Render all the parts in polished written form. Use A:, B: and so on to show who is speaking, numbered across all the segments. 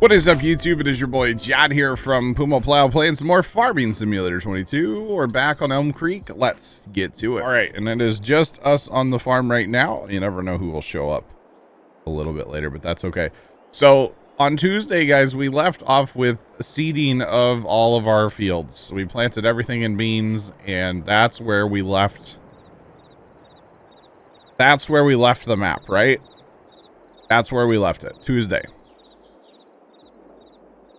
A: What is up, YouTube? It is your boy John here from Puma Plow playing some more Farming Simulator 22. We're back on Elm Creek. Let's get to it. All right, and it is just us on the farm right now. You never know who will show up a little bit later, but that's okay. So on Tuesday, guys, we left off with seeding of all of our fields. We planted everything in beans, and that's where we left. That's where we left the map, right? That's where we left it, Tuesday.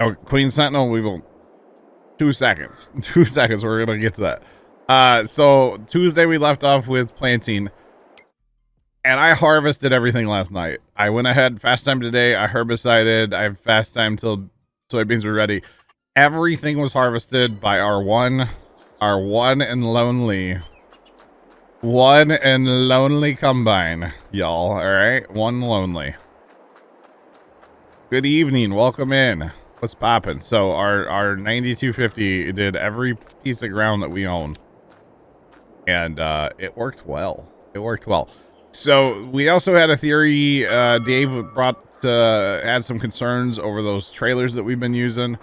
A: Oh, Queen Sentinel, we will 2 seconds. 2 seconds, we're gonna get to that. So Tuesday we left off with planting, and I harvested everything last night. I went ahead, fast time today, I herbicided, I have fast time till soybeans are ready. Everything was harvested by our one and lonely combine, y'all. All right, one lonely. Good evening, welcome in. What's poppin'? So our 9250 did every piece of ground that we own, and it worked well. It worked well. So we also had a theory. Dave had some concerns over those trailers that we've been using.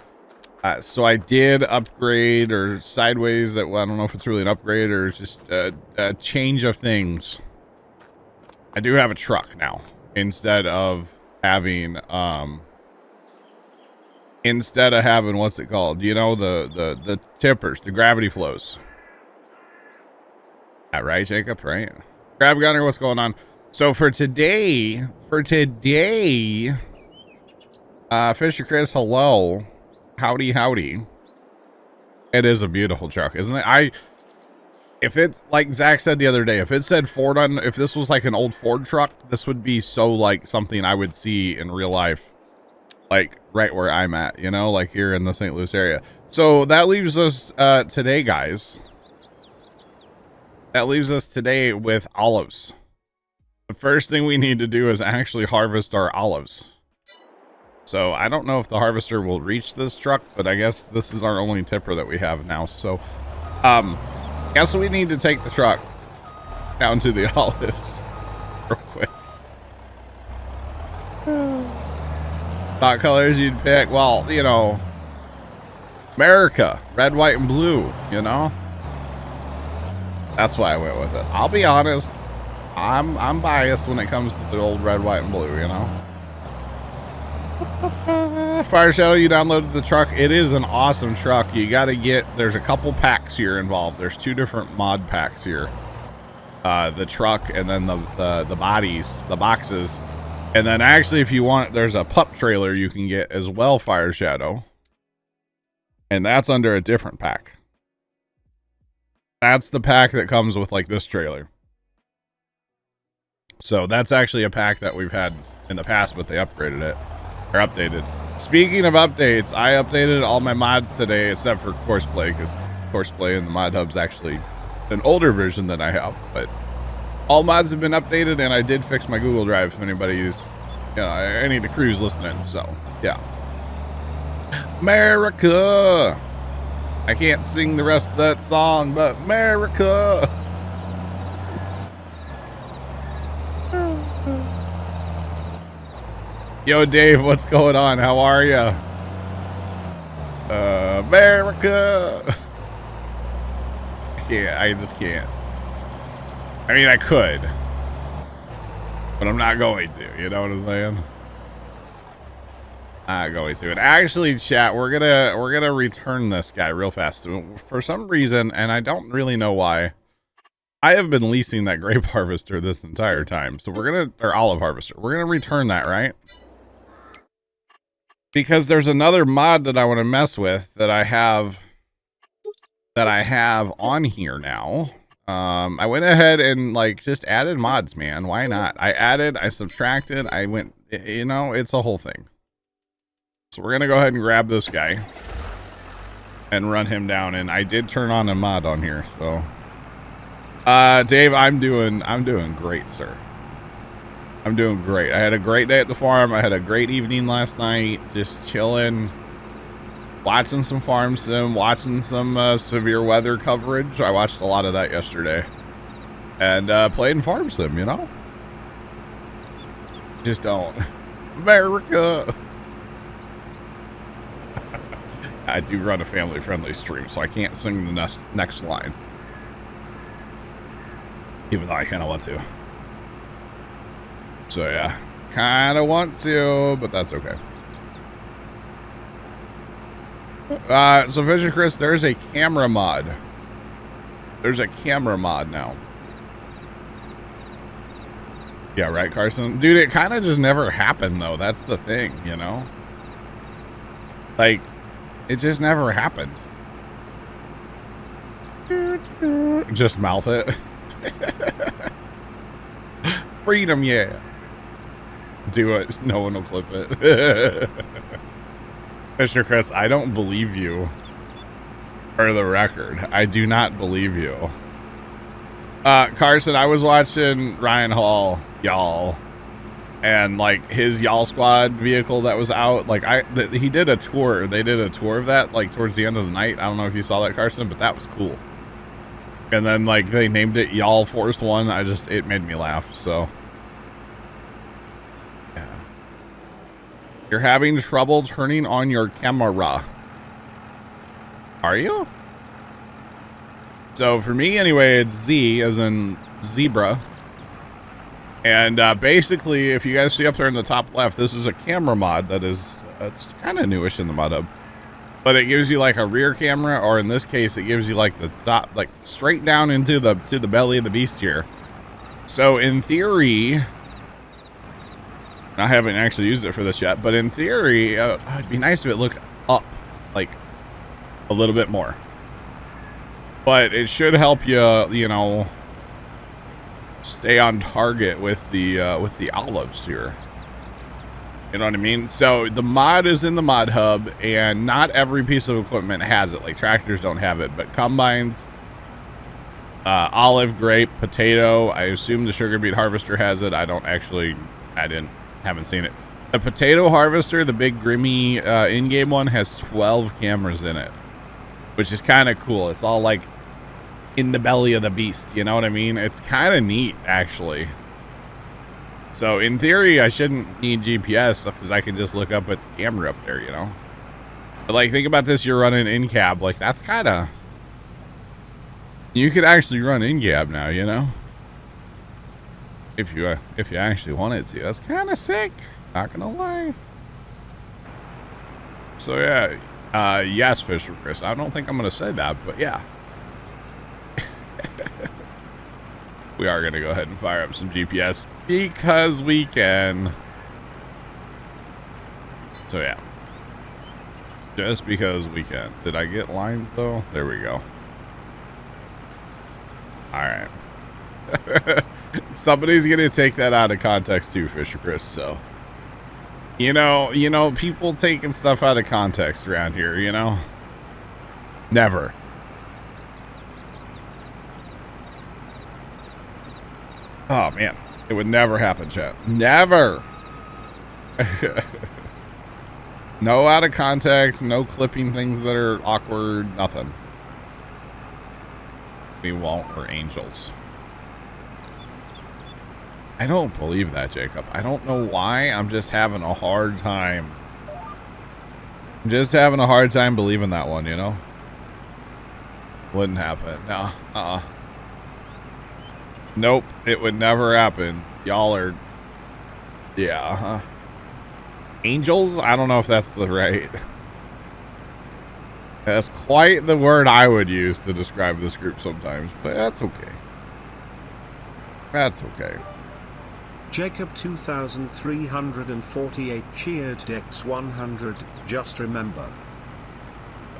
A: So I did upgrade, or sideways. Well, I don't know if it's really an upgrade or it's just a change of things. I do have a truck now instead of having what's it called, you know, the tippers, the gravity flows. That right, Jacob? Right? Grav Gunner, what's going on? So for today, Fisher Chris, hello, howdy. It is a beautiful truck, isn't it? If it's like Zach said the other day, if it said Ford on, if this was like an old Ford truck, this would be so like something I would see in real life. Like right where I'm at, you know, like here in the St. Louis area. So that leaves us today, guys. That leaves us today with olives. The first thing we need to do is actually harvest our olives. So I don't know if the harvester will reach this truck, but I guess this is our only tipper that we have now. So guess we need to take the truck down to the olives real quick. Thought colors you'd pick? Well, you know, America, red, white, and blue, you know? That's why I went with it. I'll be honest, I'm biased when it comes to the old red, white, and blue, you know? Fire Shadow, you downloaded the truck. It is an awesome truck. You got to there's a couple packs here involved. There's 2 different mod packs here. The truck and then the bodies, the boxes. And then actually, if you want, there's a pup trailer you can get as well, Fire Shadow. And that's under a different pack. That's the pack that comes with like this trailer. So that's actually a pack that we've had in the past, but they upgraded it. Or updated. Speaking of updates, I updated all my mods today except for Courseplay, because Courseplay in the mod hub's actually an older version than I have, but all mods have been updated, and I did fix my Google Drive if anybody's, you know, any of the crew's listening. So, yeah. America! I can't sing the rest of that song, but America! Yo, Dave, what's going on? How are ya? America! Yeah, I just can't. I mean, I could, but I'm not going to, you know what I'm saying? Not going to. And actually, chat, we're gonna return this guy real fast. For some reason, and I don't really know why, I have been leasing that grape harvester this entire time. So or olive harvester. We're gonna return that, right? Because there's another mod that I want to mess with that I have on here now. I went ahead and like just added mods, man. Why not? I added, I subtracted, I went, you know, it's a whole thing. So we're gonna go ahead and grab this guy and run him down. And I did turn on a mod on here. So Dave, I'm doing great, sir. I'm doing great. I had a great day at the farm. I had a great evening last night, just chilling, watching some farm sim, watching some severe weather coverage. I watched a lot of that yesterday, and playing farm sim, you know? Just don't. America. I do run a family-friendly stream, so I can't sing the next line. Even though I kind of want to. So yeah, kind of want to, but that's okay. So Fisher Chris, there's a camera mod. There's a camera mod now. Yeah, right, Carson? Dude, it kind of just never happened, though. That's the thing, you know? Like, it just never happened. Just mouth it. Freedom, yeah. Do it. No one will clip it. Mr. Chris, I don't believe you. For the record, I do not believe you. Carson, I was watching Ryan Hall, y'all, and like his y'all squad vehicle that was out. Like he did a tour. They did a tour of that like towards the end of the night. I don't know if you saw that, Carson, but that was cool. And then like they named it Y'all Force One. It made me laugh. So. You're having trouble turning on your camera. Are you? So for me anyway, it's Z as in zebra. And basically, if you guys see up there in the top left, this is a camera mod that is, it's kind of newish in the mod hub. But it gives you like a rear camera, or in this case, it gives you like the top, like straight down into the belly of the beast here. So in theory, I haven't actually used it for this yet, but in theory, it'd be nice if it looked up, like a little bit more. But it should help you, you know, stay on target with the olives here. You know what I mean? So the mod is in the mod hub, and not every piece of equipment has it. Like tractors don't have it, but combines, olive, grape, potato. I assume the sugar beet harvester has it. Haven't seen it. The potato harvester, the big Grimmy in-game one, has 12 cameras in it, which is kind of cool. It's all like in the belly of the beast, you know what I mean? It's kind of neat, actually. So in theory, I shouldn't need GPS because I can just look up at the camera up there, you know? But like, think about this, you're running in-cab. Like, that's kind of... You could actually run in-cab now, you know? If you actually wanted to. That's kind of sick. Not gonna lie. So yeah, yes, Fisher Chris. I don't think I'm gonna say that, but yeah. We are gonna go ahead and fire up some GPS because we can. So yeah. Just because we can. Did I get lines though? There we go. Alright. Somebody's gonna take that out of context too, Fisher Chris. So, you know, people taking stuff out of context around here. You know, never. Oh man, it would never happen, chat. Never. No out of context. No clipping things that are awkward. Nothing. We won't. We're angels. I don't believe that, Jacob. I don't know why. I'm just having a hard time. I'm just having a hard time believing that one, you know? Wouldn't happen. No. Nope. It would never happen. Y'all are... Yeah. Angels? I don't know if that's the right... That's quite the word I would use to describe this group sometimes, but that's okay. That's okay.
B: Jacob 2348 cheered Dex 100, just remember.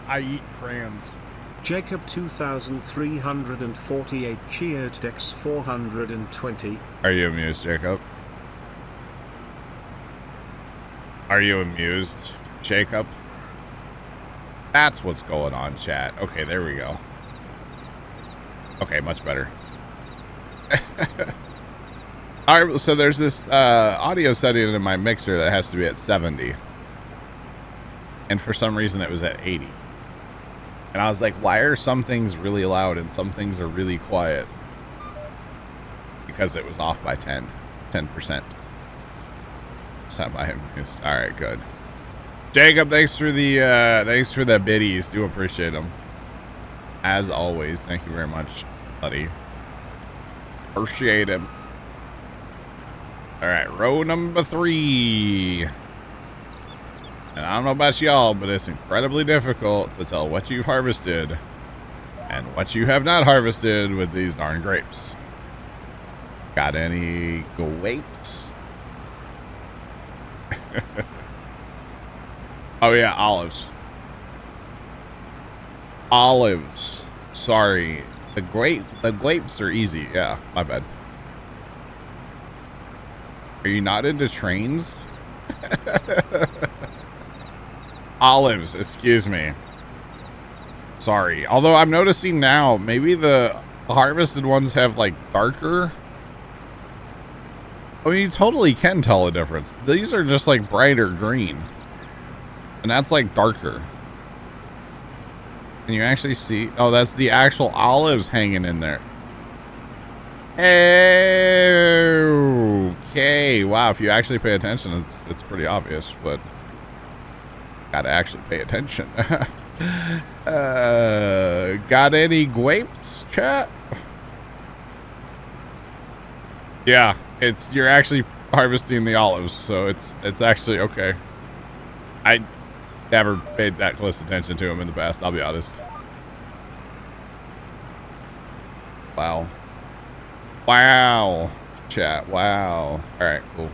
A: I eat crayons.
B: Jacob 2348 cheered Dex 420.
A: Are you amused, Jacob? Are you amused, Jacob? That's what's going on, chat. Okay, there we go. Okay, much better. All right, so there's this audio setting in my mixer that has to be at 70. And for some reason it was at 80. And I was like, why are some things really loud and some things are really quiet? Because it was off by 10%. So I am used. All right, good. Jacob, thanks for the biddies. Do appreciate them. As always, thank you very much, buddy. Appreciate him. All right, row number 3. And I don't know about y'all, but it's incredibly difficult to tell what you've harvested and what you have not harvested with these darn grapes. Got any grapes? Oh yeah, olives. Olives. Sorry. The grapes are easy. Yeah, my bad. Are you not into trains? Olives, excuse me. Sorry. Although I'm noticing now, maybe the harvested ones have like darker. I mean, you totally can tell a difference. These are just like brighter green. And that's like darker. Can you actually see? Oh, that's the actual olives hanging in there. Okay. Wow, if you actually pay attention, it's pretty obvious, but gotta actually pay attention. Got any grapes, chat? Yeah, you're actually harvesting the olives, so it's actually okay. I never paid that close attention to them in the past, I'll be honest. Wow. Wow. Chat, wow. Alright, cool.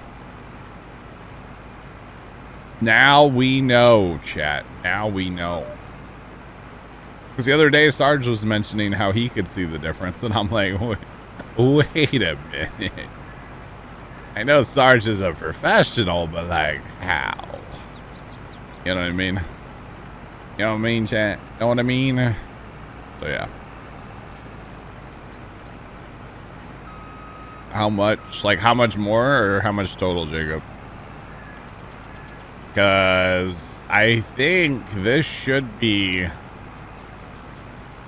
A: Now we know, chat. Now we know. Because the other day, Sarge was mentioning how he could see the difference, and I'm like, wait a minute. I know Sarge is a professional, but like, how? You know what I mean? You know what I mean, chat? You know what I mean? So, yeah. How much? Like, how much more or how much total, Jacob? Because I think this should be...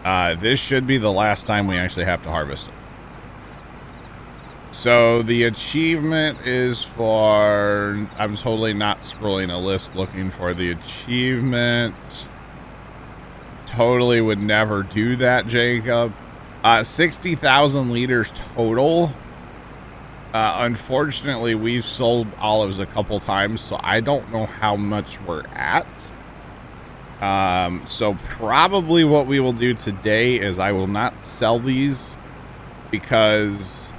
A: the last time we actually have to harvest it. So the achievement is for... I'm totally not scrolling a list looking for the achievement. Totally would never do that, Jacob. 60,000 liters total. Unfortunately, we've sold olives a couple times, so I don't know how much we're at. So probably what we will do today is I will not sell these because...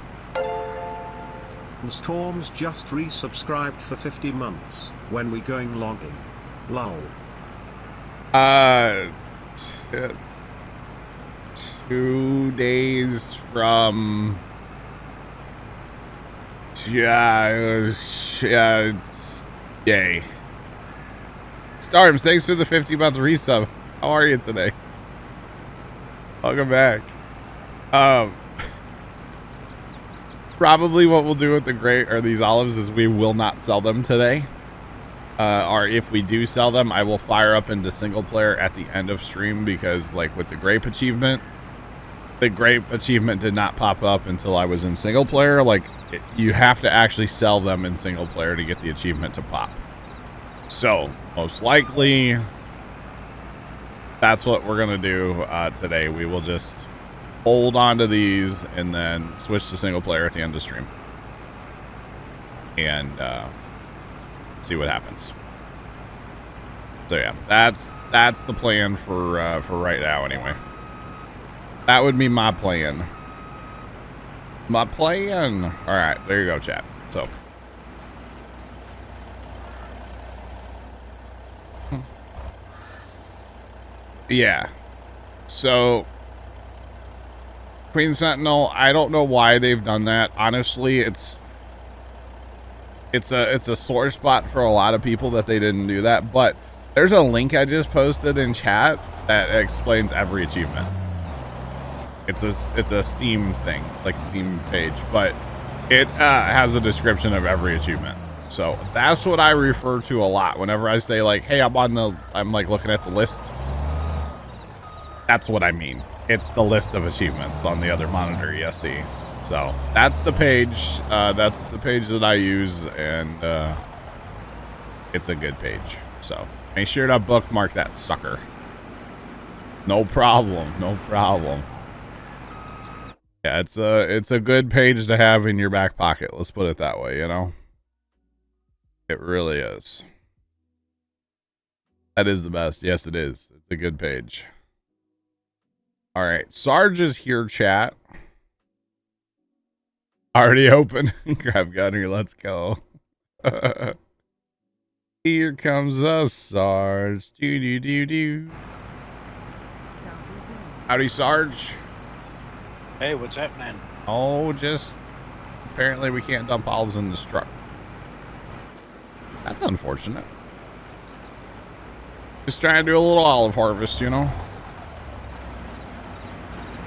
B: Storms just resubscribed for 50 months. When we going logging? Lol.
A: 2 days from... Yay. Storms, thanks for the 50-month resub. How are you today? Welcome back. Probably what we'll do with these olives is we will not sell them today. Or if we do sell them, I will fire up into single player at the end of stream because, like, with the grape achievement, the grape achievement did not pop up until I was in single player. Like, you have to actually sell them in single player to get the achievement to pop. So, most likely, that's what we're going to do today. We will just hold on to these and then switch to single player at the end of stream. And see what happens. So, yeah, that's the plan for right now anyway. That would be my plan. My plan. All right, there you go, chat. So. Yeah. So. Queen Sentinel, I don't know why they've done that. Honestly, it's a sore spot for a lot of people that they didn't do that. But there's a link I just posted in chat that explains every achievement. It's a Steam thing, like Steam page, but it has a description of every achievement. So that's what I refer to a lot whenever I say like, hey, I'm like looking at the list. That's what I mean. It's the list of achievements on the other monitor you see. So that's the page. That's the page that I use, and it's a good page. So Make sure to bookmark that sucker. No problem. No problem. Yeah, it's a good page to have in your back pocket. Let's put it that way, you know? It really is. That is the best. Yes, it is. It's a good page. All right. Sarge is here, chat. Already open. Grab gunner. Let's go. Here comes us, Sarge. Do. Howdy, Sarge.
C: Hey, what's happening?
A: Oh, just apparently we can't dump olives in this truck. That's unfortunate. Just trying to do a little olive harvest, you know.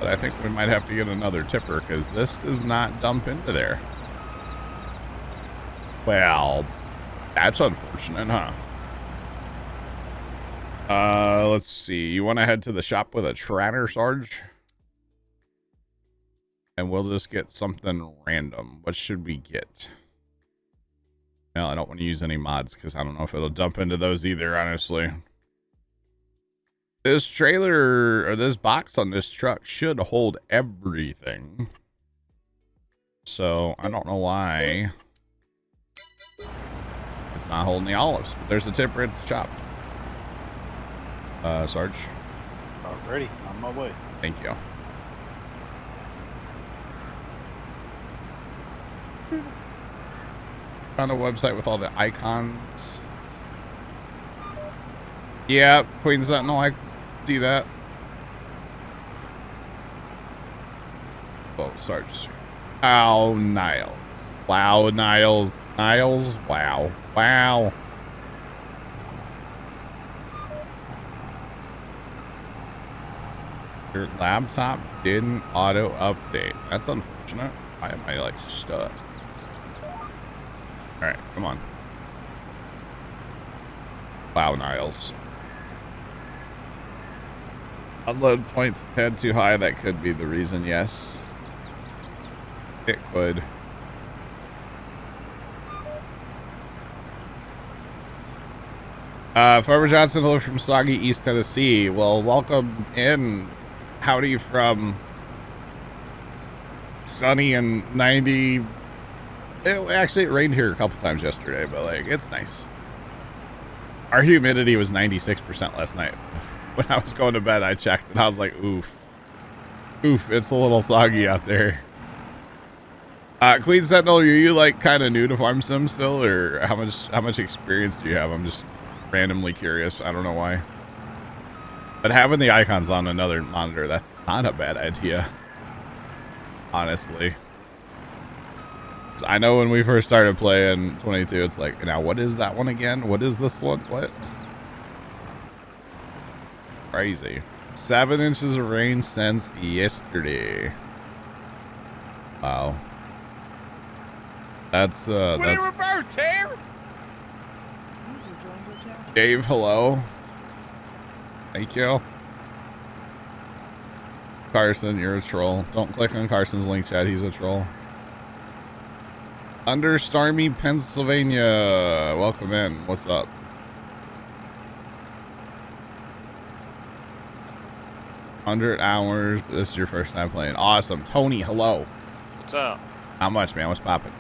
A: But I think we might have to get another tipper because this does not dump into there. Well, that's unfortunate, huh? Let's see. You want to head to the shop with a tractor, Sarge? And we'll just get something random. What should we get? Well, I don't want to use any mods because I don't know if it'll dump into those either, honestly. This trailer, or this box on this truck should hold everything. So, I don't know why it's not holding the olives. But there's a tipper at the shop. Sarge?
C: Alrighty, on my way.
A: Thank you. Found a website with all the icons. Yeah, Queen Sentinel, I see that. Oh, Sarge. Oh, Niles. Wow, Niles. Niles, wow. Wow. Your laptop didn't auto update. That's unfortunate. Why am I like stuck? All right, come on. Wow, Niles. Unload points a tad too high. That could be the reason. Yes, it could. Farmer Johnson, hello from Soggy, East Tennessee. Well, welcome in. Howdy from sunny and 90. Actually, it rained here a couple times yesterday, but like, it's nice. Our humidity was 96% last night. When I was going to bed, I checked and I was like, oof. Oof, it's a little soggy out there. Queen Sentinel, are you like kind of new to Farm Sim still, or how much experience do you have? I'm just randomly curious. I don't know why. But having the icons on another monitor, that's not a bad idea. Honestly. I know when we first started playing 22, it's like, now what is that one again? What is this one? What? Crazy. 7 inches of rain since yesterday. Wow. That's Dave, hello. Thank you. Carson, you're a troll. Don't click on Carson's link, chat. He's a troll. Under Stormy, Pennsylvania. Welcome in. What's up? $100 hours. This is your first time playing. Awesome. Tony, hello.
D: What's up?
A: How much, man? What's popping?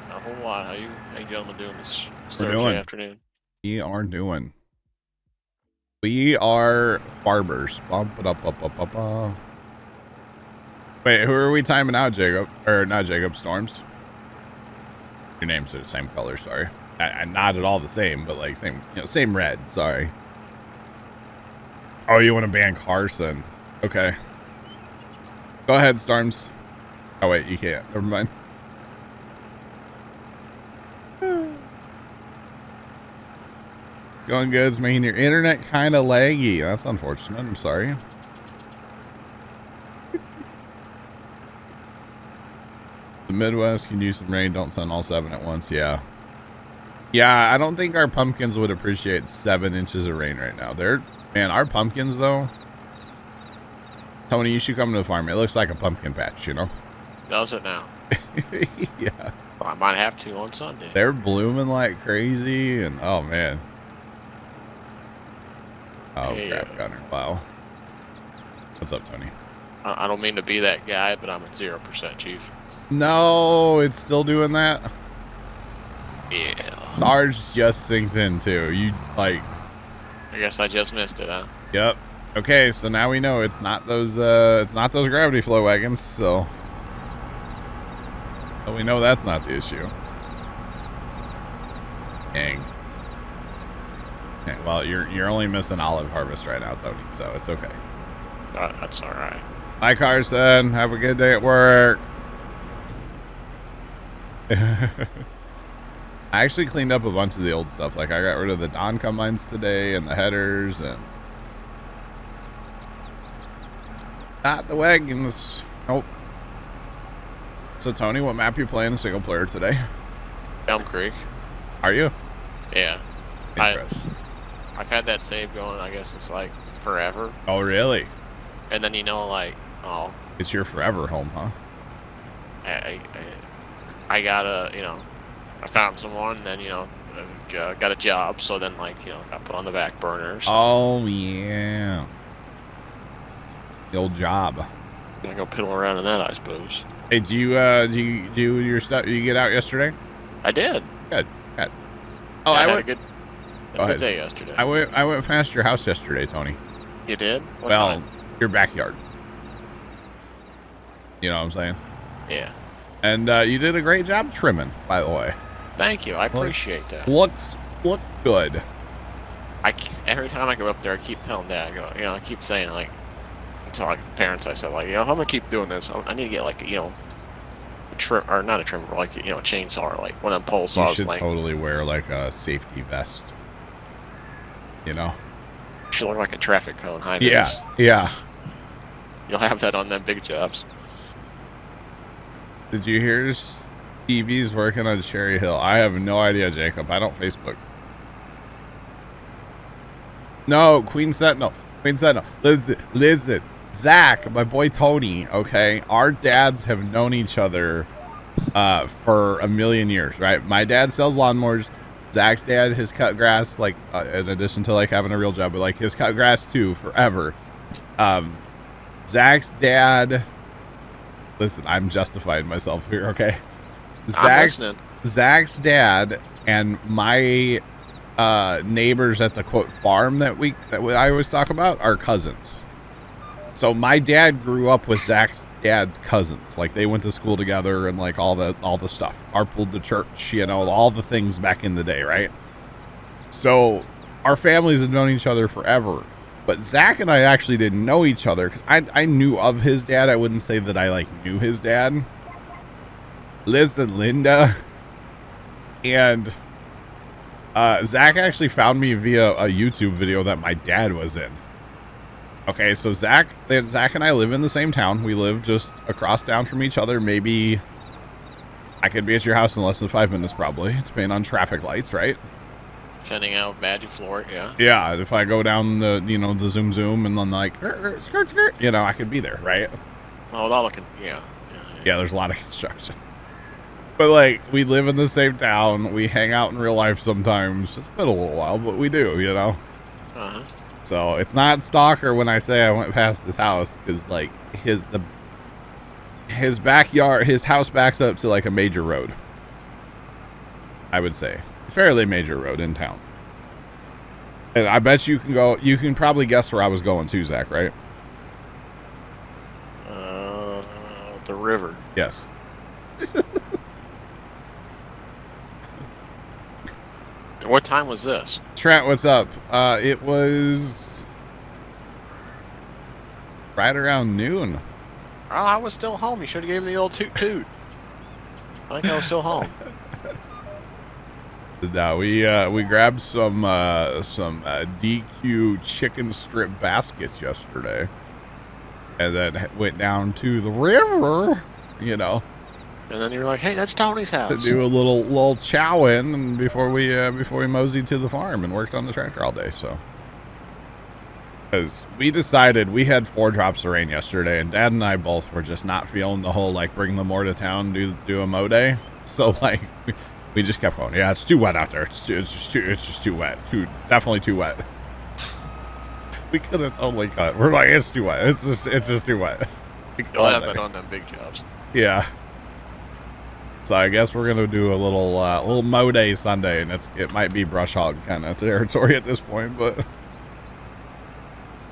D: Not a whole lot. How you gentlemen doing this Thursday afternoon?
A: We are doing. We are farbers. Bump it up, up, up, up, up. Wait, who are we timing out, Jacob? Or not Jacob, Storms? Your names are the same color, sorry. Not at all the same, but like same, same red, sorry. Oh, you want to ban Carson? Okay. Go ahead, Storms. Oh wait, you can't. Never mind. It's going good. It's making your internet kind of laggy. That's unfortunate. I'm sorry. The Midwest can use some rain. Don't send all 7 at once. Yeah. Yeah, I don't think our pumpkins would appreciate 7 inches of rain right now. Man, our pumpkins though. Tony, you should come to the farm. It looks like a pumpkin patch, you know?
D: Does it now?
A: Yeah.
D: Well, I might have to on Sunday.
A: They're blooming like crazy, and oh man. Oh,
D: Hey,
A: craft gunner. Wow. What's up, Tony?
D: I don't mean to be that guy, but I'm at 0%, Chief.
A: No, it's still doing that.
D: Yeah.
A: Sarge just synced in too. You like?
D: I guess I just missed it, huh?
A: Yep. Okay, so now we know it's not those gravity flow wagons. So we know that's not the issue. Dang. Okay, well, you're only missing olive harvest right now, Tony. So it's okay.
D: That's all right.
A: Bye, Carson. Have a good day at work. I actually cleaned up a bunch of the old stuff. Like I got rid of the Don combines today and the headers and not the wagons. Nope. So Tony, what map you playing single player today?
D: Elm Creek.
A: Are you?
D: Yeah.
A: Interesting.
D: I've had that save going, I guess it's like forever.
A: Oh, really?
D: And then, like,
A: It's your forever home, huh?
D: I gotta, I found someone, then, got a job. So then, like, got put on the back burner. So
A: Oh, yeah. The old job.
D: I go piddle around in that, I suppose.
A: Hey, do you do your stuff? You get out yesterday?
D: I did.
A: Good. Good. Oh,
D: I
A: I
D: had
A: went.
D: a good day yesterday.
A: I went past your house yesterday, Tony.
D: You did? What
A: Well,
D: time?
A: your backyard. You know what I'm saying?
D: Yeah.
A: And you did a great job trimming, by the way.
D: Thank you. I appreciate that.
A: Looked good.
D: Every time I go up there, I keep telling Dad, I keep saying, like, to like the parents, I said, like, I'm gonna keep doing this. I need to get, like, a trim, or not a trimmer, but like, a chainsaw, or like one of them pole saws.
A: You should
D: like,
A: totally wear like a safety vest. You know?
D: should look like a traffic cone.
A: Yeah, yeah.
D: You'll have that on them big jobs.
A: Did you hear Stevie's working on Cherry Hill? I have no idea, Jacob. I don't Facebook. No, Queen Sentinel. Listen. Zach, my boy Tony, okay? Our dads have known each other for a million years, right? My dad sells lawnmowers. Zach's dad has cut grass, like, in addition to, like, having a real job, but, like, his cut grass, too, forever. Zach's dad... Listen, I'm justifying myself here, okay? Zach's dad and my neighbors at the, quote, farm that I always talk about are cousins. So my dad grew up with Zach's dad's cousins. Like, they went to school together and, like, all the stuff. Carpooled to church, all the things back in the day, right? So our families have known each other forever. But Zach and I actually didn't know each other because I knew of his dad. I wouldn't say that I, like, knew his dad. Listen, Linda. And Zach actually found me via a YouTube video that my dad was in. Okay, so Zach and I live in the same town. We live just across town from each other. Maybe I could be at your house in less than 5 minutes, probably. It's depending on traffic lights, right?
D: Depending how bad you floor it, yeah.
A: Yeah, if I go down the, the zoom and then, like, skirt, I could be there, right?
D: Oh, without looking, yeah.
A: Yeah, there's a lot of construction. But, like, we live in the same town. We hang out in real life sometimes. It's been a little while, but we do,
D: Uh-huh.
A: So it's not stalker when I say I went past his house, because, like, his backyard, his house backs up to, like, a major road. I would say. A fairly major road in town. And I bet you can probably guess where I was going too, Zach, right?
D: The river.
A: Yes.
D: What time was this?
A: Trent, what's up? It was right around noon.
D: Oh, I was still home. You should have gave me the old toot toot. I think I was still home.
A: No, we grabbed some DQ chicken strip baskets yesterday, and then went down to the river,
D: And then you were like, "Hey, that's Tony's house."
A: to do a little chow-in, and before we moseyed to the farm and worked on the tractor all day. So, because we decided we had 4 drops of rain yesterday, and Dad and I both were just not feeling the whole, like, bring the mower to town, do a mow day. So, like, we just kept going. Yeah, it's too wet out there. It's just too wet. Definitely too wet. We could have totally cut. We're like, it's too wet. It's just too wet.
D: You'll have that on them big jobs.
A: Yeah. So I guess we're gonna do a little mow day Sunday, and it might be brush hog kind of territory at this point, but the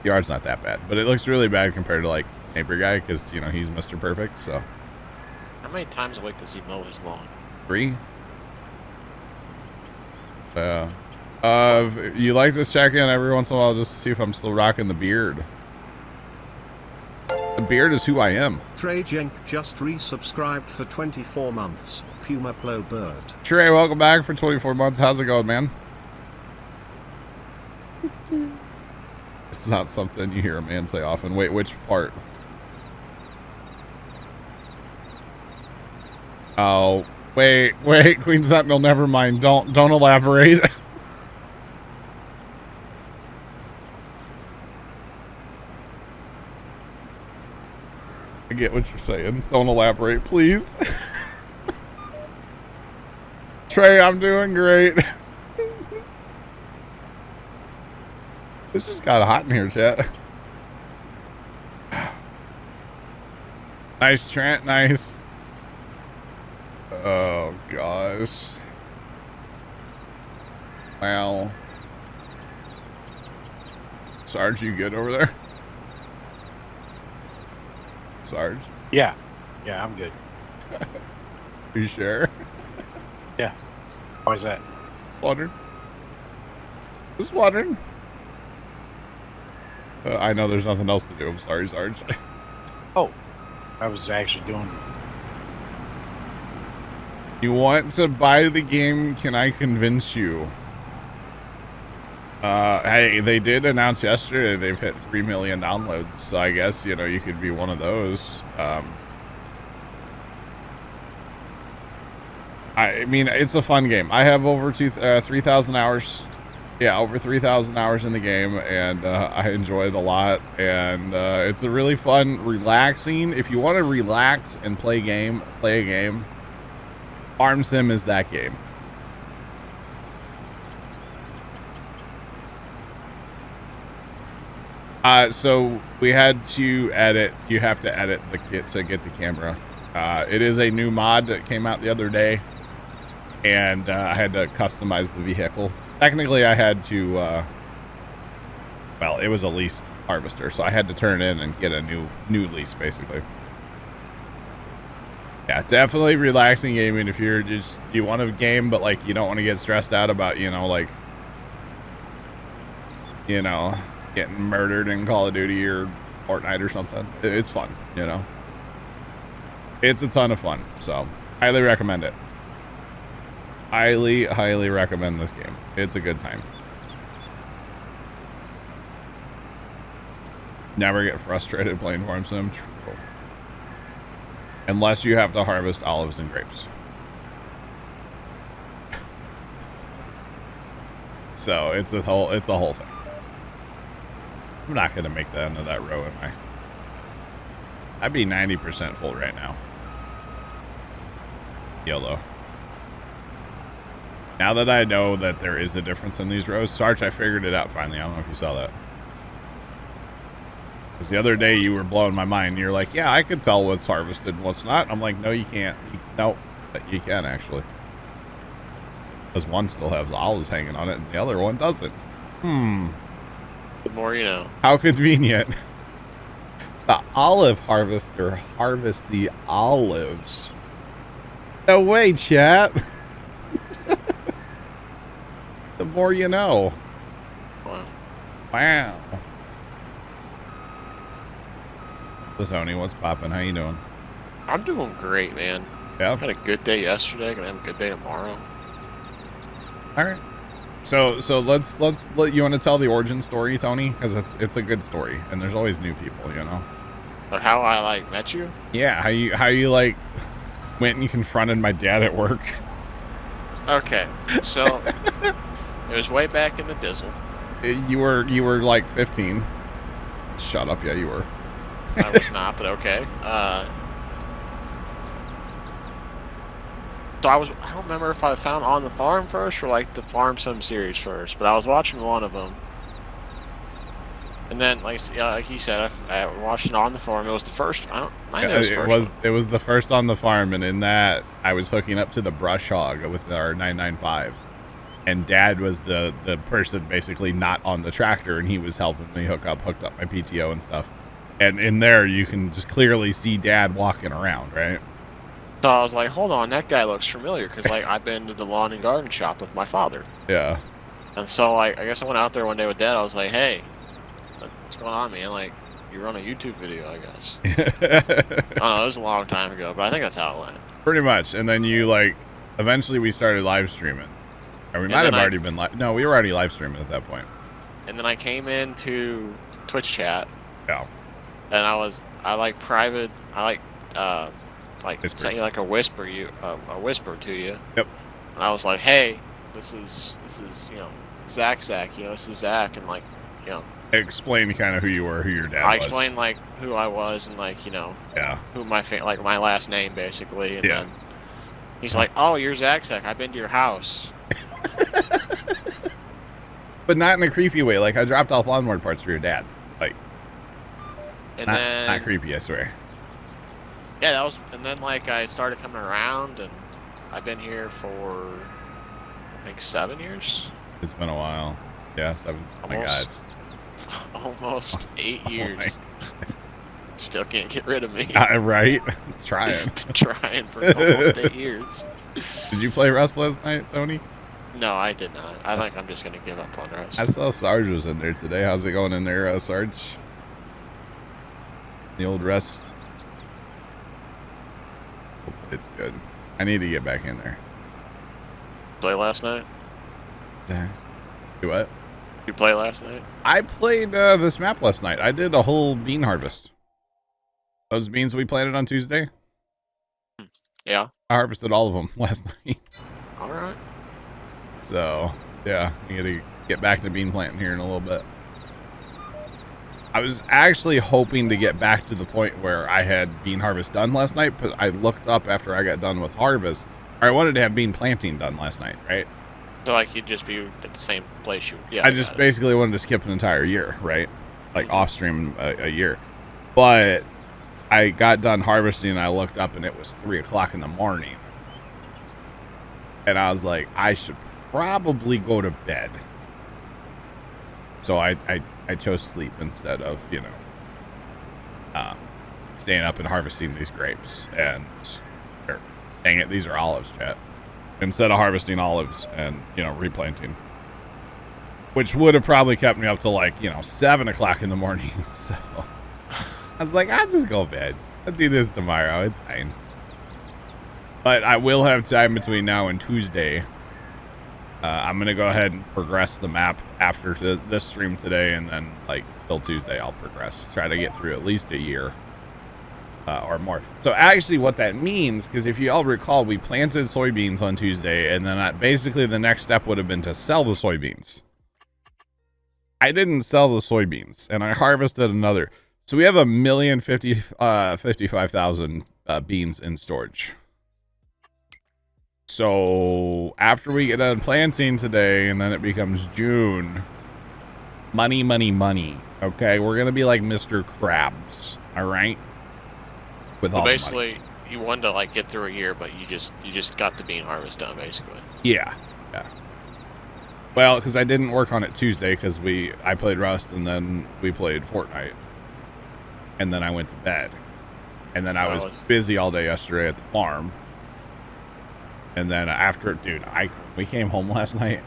A: yard's not that bad. But it looks really bad compared to like neighbor guy because you know he's Mr. Perfect. So
D: How many times a week does he mow his lawn?
A: 3. You like to check in every once in a while just to see if I'm still rocking the beard. The beard is who I am.
B: Trey Jenk just resubscribed for 24 months. Puma Plow Bird.
A: Trey, welcome back for 24 months. How's it going, man? It's not something you hear a man say often. Wait, which part? Oh, wait, Queen Sentinel, never mind. Don't elaborate. I get what you're saying. Don't elaborate, please. Trey, I'm doing great. It's just got hot in here, chat. Nice, Trent. Nice. Oh, gosh. Wow. Sarge, you good over there? Sarge?
C: Yeah. Yeah, I'm good.
A: Are you sure?
C: Yeah. Why is that?
A: Wondering. Just wondering. I know there's nothing else to do. I'm sorry, Sarge.
C: Oh, I was actually doing.
A: You want to buy the game? Can I convince you? Hey, they did announce yesterday they've hit 3 million downloads, so I guess, you know, you could be one of those. I mean, it's a fun game. I have over 3,000 hours. Yeah, over 3,000 hours in the game, and I enjoy it a lot. And it's a really fun, relaxing. If you want to relax and play a game, Farm Sim is that game. So we had to edit. You have to edit the kit to get the camera. It is a new mod that came out the other day, and I had to customize the vehicle. Technically, I had to. Well, it was a leased harvester, so I had to turn in and get a new lease, basically. Yeah, definitely relaxing gaming if you want to game, but like you don't want to get stressed out about getting murdered in Call of Duty or Fortnite or something. It's fun, It's a ton of fun, so highly recommend it. Highly recommend this game. It's a good time. Never get frustrated playing Farm Sim. True. Unless you have to harvest olives and grapes. So it's a whole thing. I'm not gonna make that into that row, am I? I'd be 90% full right now. YOLO. Now that I know that there is a difference in these rows, Sarge, I figured it out finally. I don't know if you saw that. Because the other day you were blowing my mind. You're like, yeah, I could tell what's harvested and what's not. I'm like, no, you can't. No, you can actually. Because one still has olives hanging on it and the other one doesn't.
D: The more you know.
A: How convenient. The olive harvester harvests the olives. No way, chat. The more you know. Wow. Tony, what's poppin'? How you doing?
D: I'm doing great, man.
A: Yeah.
D: Had a good day yesterday. Gonna have a good day tomorrow.
A: All right. So let's let you want to tell the origin story, Tony, because it's a good story, and there's always new people,
D: Or how I met you?
A: Yeah. How you went and confronted my dad at work.
D: Okay. So it was way back in the Dizzle.
A: You were like 15. Shut up. Yeah, you were.
D: I was not, but okay. So I don't remember if I found On the Farm first or like the Farm Sim series first, but I was watching one of them. And then, like he said, I watched it on the forum. It was the first. I don't. I know it was the first one.
A: It was the first on the farm, and in that I was hooking up to the brush hog with our 995, and Dad was the person basically not on the tractor, and he was helping me hooked up my PTO and stuff. And in there, you can just clearly see Dad walking around, right?
D: So I was like, hold on, that guy looks familiar, because like I've been to the lawn and garden shop with my father.
A: Yeah.
D: And so I guess I went out there one day with Dad. I was like, hey, what's going on, man? Like, you run a YouTube video, I guess. I don't know, it was a long time ago, but I think that's how it went.
A: Pretty much. And then you eventually we started live streaming. Or we might have already been live. No, we were already live streaming at that point.
D: And then I came into Twitch chat.
A: Yeah.
D: And I sent you like a whisper to you.
A: Yep.
D: And I was like, hey, this is Zach, this is Zach, and like,
A: explain kind of who you were, who your dad was.
D: I explained like who I was and like, who my last name basically, and then he's like, oh, you're Zach, I've been to your house.
A: But not in a creepy way. Like I dropped off lawnmower parts for your dad. Like,
D: and
A: not creepy, I swear.
D: Yeah, and then like I started coming around, and I've been here for I think 7 years.
A: It's been a while. Yeah, 7.
D: Almost,
A: my God.
D: Almost 8 years. Still can't get rid of me.
A: Right? Trying.
D: Trying for almost 8 years.
A: Did you play Rust last night, Tony?
D: No, I did not. I think I'm just gonna give up on Rust.
A: I saw Sarge was in there today. How's it going in there, Sarge? The old Rust. Hopefully it's good. I need to get back in there.
D: Play last night?
A: Do what?
D: You play last night?
A: I played this map last night. I did a whole bean harvest. Those beans we planted on Tuesday?
D: Yeah.
A: I harvested all of them last night.
D: All right.
A: So, yeah, I got to get back to bean planting here in a little bit. I was actually hoping to get back to the point where I had bean harvest done last night, but I looked up after I got done with harvest. I wanted to have bean planting done last night, right?
D: So, like, you'd just be at the same place
A: I just basically wanted to skip an entire year, right? Like, off stream a year. But I got done harvesting, and I looked up, and it was 3 o'clock in the morning. And I was like, I should probably go to bed. So I chose sleep instead of, staying up and harvesting these grapes. And, dang it, these are olives, chat. Instead of harvesting olives and, replanting. Which would have probably kept me up to 7 o'clock in the morning. So I was like, I'll just go to bed. I'll do this tomorrow. It's fine. But I will have time between now and Tuesday. I'm going to go ahead and progress the map after this stream today. And then, till Tuesday, I'll progress. Try to get through at least a year. Or more. So actually what that means, because if you all recall, we planted soybeans on Tuesday, and then basically the next step would have been to sell the soybeans. I didn't sell the soybeans, and I harvested another. So we have 1,055,000 beans in storage. So after we get done planting today, and then it becomes June, money, money, money. Okay, we're gonna be like Mr. Krabs. All right. With all
D: basically, you wanted to get through a year, but you just got the bean harvest done, basically.
A: Yeah. Well, because I didn't work on it Tuesday because I played Rust and then we played Fortnite, and then I went to bed, and then I was busy all day yesterday at the farm, and then after, dude, we came home last night.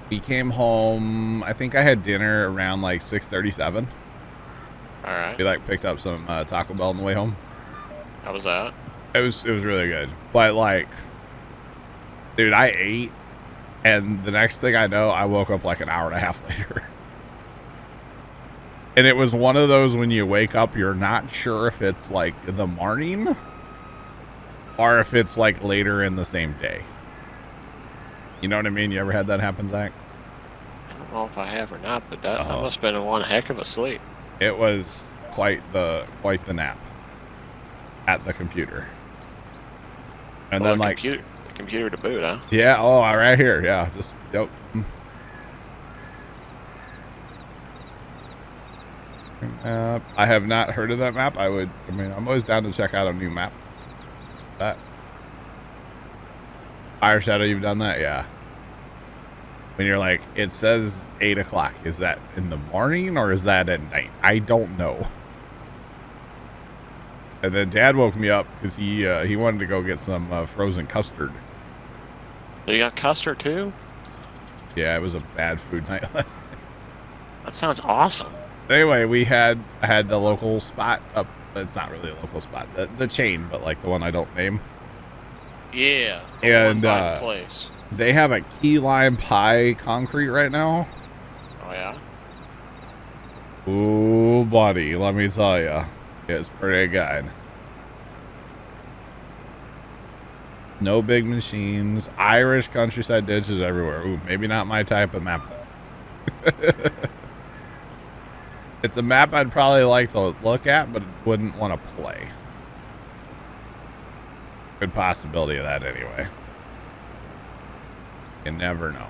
A: We came home. I think I had dinner around 6:37.
D: All right.
A: We picked up some Taco Bell on the way home.
D: How was that?
A: It was really good. But dude, I ate, and the next thing I know, I woke up an hour and a half later. And it was one of those when you wake up, you're not sure if it's the morning or if it's later in the same day. You know what I mean? You ever had that happen, Zach?
D: I don't know if I have or not, but that must have been one heck of a sleep.
A: It was quite the nap at the computer. And then
D: the computer to boot, huh?
A: Yeah, right here. Yeah, just yep. I have not heard of that map. I mean, I'm always down to check out a new map. That Fire Shadow, you've done that? Yeah. When you're like, it says 8 o'clock. Is that in the morning or is that at night? I don't know. And then Dad woke me up because he wanted to go get some frozen custard.
D: You got custard too?
A: Yeah, it was a bad food night last night.
D: That sounds awesome.
A: Anyway, I had the local spot up. It's not really a local spot. The chain, but like the one I don't name.
D: Yeah.
A: And
D: place.
A: they have a key lime pie concrete right now.
D: Oh yeah.
A: Ooh, buddy, let me tell you, it's pretty good. No big machines. Irish countryside ditches everywhere. Ooh, maybe not my type of map. It's a map I'd probably like to look at, but wouldn't want to play. Good possibility of that anyway. You never know.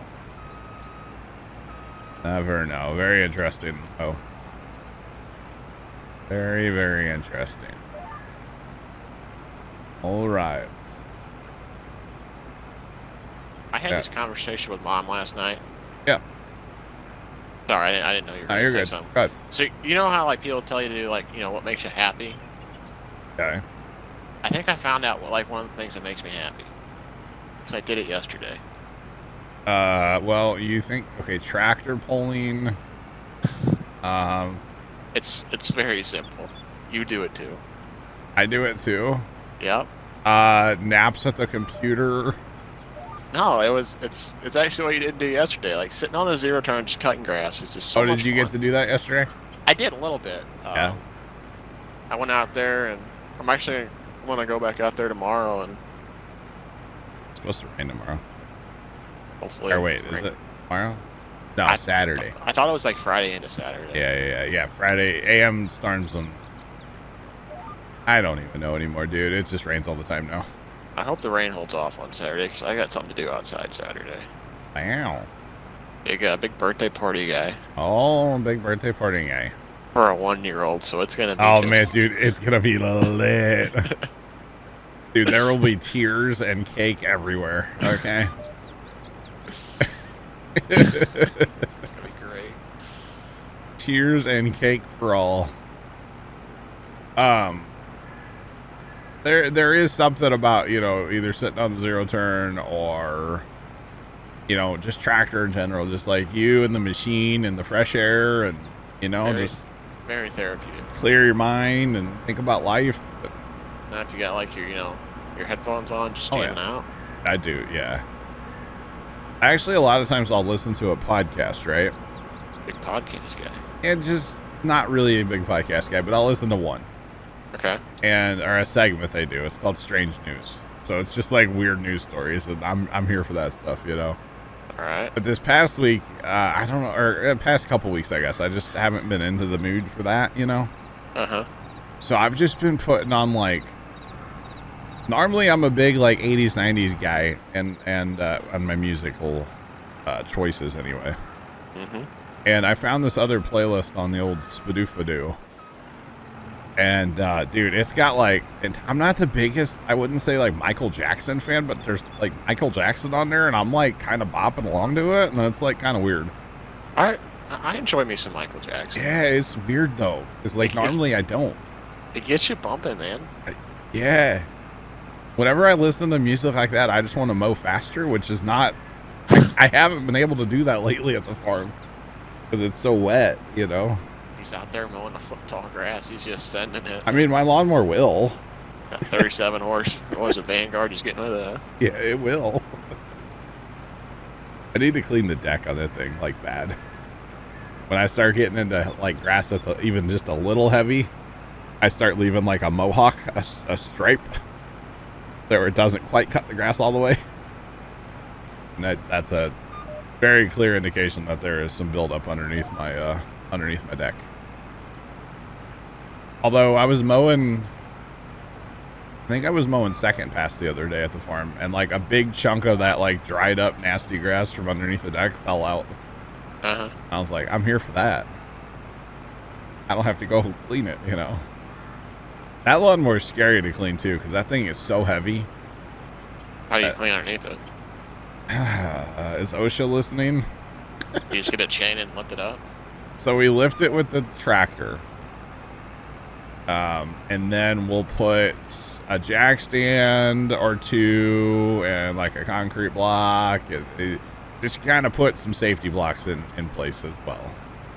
A: Never know. Very interesting. Oh. Very, very interesting. All right.
D: I had this conversation with Mom last night.
A: Yeah.
D: Sorry, I didn't know you were going to say something.
A: Good.
D: So, you know how like people tell you to do like, what makes you happy?
A: Okay.
D: I think I found out what like one of the things that makes me happy. Because I did it yesterday.
A: Well, you think, okay, tractor pulling.
D: It's very simple. You do it too.
A: I do it too.
D: Yep.
A: Naps at the computer.
D: No, it's actually what you didn't do yesterday. Like sitting on a zero turn, just cutting grass is just so much fun.
A: Oh, did you get to do that yesterday?
D: I did a little bit.
A: Yeah.
D: I went out there, and I'm actually want to go back out there tomorrow, and
A: it's supposed to rain tomorrow.
D: Hopefully.
A: Or wait, is it tomorrow? No, Saturday.
D: I thought it was like Friday into Saturday.
A: Yeah. Friday AM storms and I don't even know anymore, dude. It just rains all the time now.
D: I hope the rain holds off on Saturday because I got something to do outside Saturday.
A: Wow.
D: Big birthday party guy.
A: Oh, big birthday party guy.
D: For a 1-year-old, so it's gonna be.
A: Oh man, dude, it's gonna be lit. Dude, there will be tears and cake everywhere. Okay.
D: It's gonna be great.
A: Tears and cake for all. There is something about, either sitting on the zero turn or, just tractor in general, just like you and the machine and the fresh air and, just
D: very therapeutic.
A: Clear your mind and think about life.
D: Now if you got like your headphones on, just jamming out.
A: I do, yeah. Actually, a lot of times I'll listen to a podcast, right?
D: Big podcast guy.
A: And just not really a big podcast guy, but I'll listen to one.
D: Okay.
A: Or a segment they do. It's called Strange News. So it's just like weird news stories, and I'm here for that stuff,
D: All right.
A: But this past week, I don't know, or past couple weeks, I guess, I just haven't been into the mood for that,
D: Uh-huh.
A: So I've just been putting on like, normally I'm a big like 80s, 90s guy, and on my musical choices anyway.
D: Mm-hmm.
A: And I found this other playlist on the old Spadoofadoo. And, dude, it's got like, and I'm not the biggest, I wouldn't say like Michael Jackson fan, but there's like Michael Jackson on there and I'm like kind of bopping along to it. And it's like kind of weird.
D: I enjoy me some Michael Jackson.
A: Yeah, it's weird though. It's like normally I don't.
D: It gets you bumping, man.
A: Yeah. Whenever I listen to music like that, I just want to mow faster, which is not, I haven't been able to do that lately at the farm because it's so wet,
D: He's out there mowing a foot tall grass. He's just sending it.
A: I mean, my lawnmower will.
D: Got 37 horse. What was it, Vanguard? He's getting rid of that.
A: Yeah, it will. I need to clean the deck on that thing, like bad. When I start getting into like grass that's even just a little heavy, I start leaving like a mohawk, a stripe, where it doesn't quite cut the grass all the way. And that's a very clear indication that there is some buildup underneath my deck. Although I was mowing, I think I was mowing second pass the other day at the farm, and like a big chunk of that like dried up nasty grass from underneath the deck fell out.
D: Uh-huh.
A: I was like, I'm here for that. I don't have to go clean it, you know. That lawnmower's scary to clean too, because that thing is so heavy.
D: How do you clean underneath it?
A: Is OSHA listening?
D: You just get a chain and lift it up?
A: So we lift it with the tractor. And then we'll put a jack stand or two and like a concrete block. Just kind of put some safety blocks in place as well.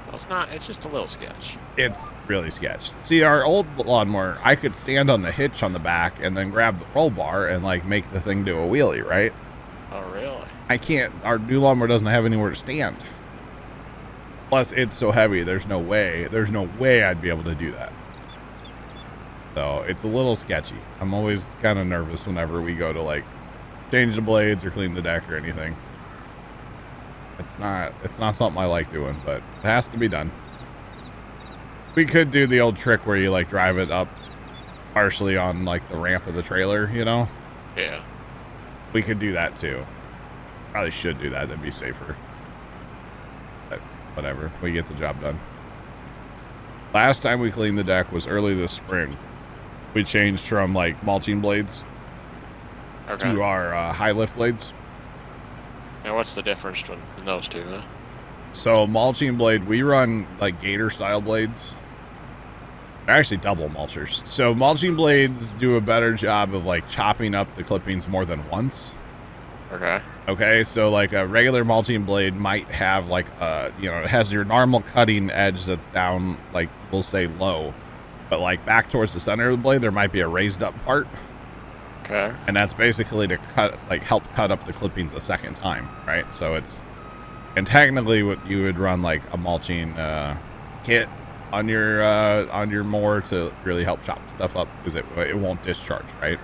D: Well, it's not. It's just a little sketch.
A: It's really sketched. See, our old lawnmower, I could stand on the hitch on the back and then grab the roll bar and like make the thing do a wheelie, right?
D: Oh, really?
A: I can't. Our new lawnmower doesn't have anywhere to stand. Plus, it's so heavy. There's no way I'd be able to do that. So it's a little sketchy. I'm always kind of nervous whenever we go to like change the blades or clean the deck or anything. It's not something I like doing, but it has to be done. We could do the old trick where you like drive it up partially on like the ramp of the trailer, you know?
D: Yeah.
A: We could do that too. Probably should do that. That'd be safer. But whatever. We get the job done. Last time we cleaned the deck was early this spring. We changed from like mulching blades to our high lift blades.
D: Now, what's the difference in those two? Huh?
A: So mulching blade, we run like gator style blades. They're actually double mulchers. So mulching blades do a better job of like chopping up the clippings more than once.
D: Okay.
A: Okay, so like a regular mulching blade might have like it has your normal cutting edge that's down, like we'll say low, but like back towards the center of the blade there might be a raised up part.
D: Okay.
A: And that's basically to help cut up the clippings a second time, right? So and technically what you would run like a mulching kit on your mower to really help chop stuff up because it won't discharge, right?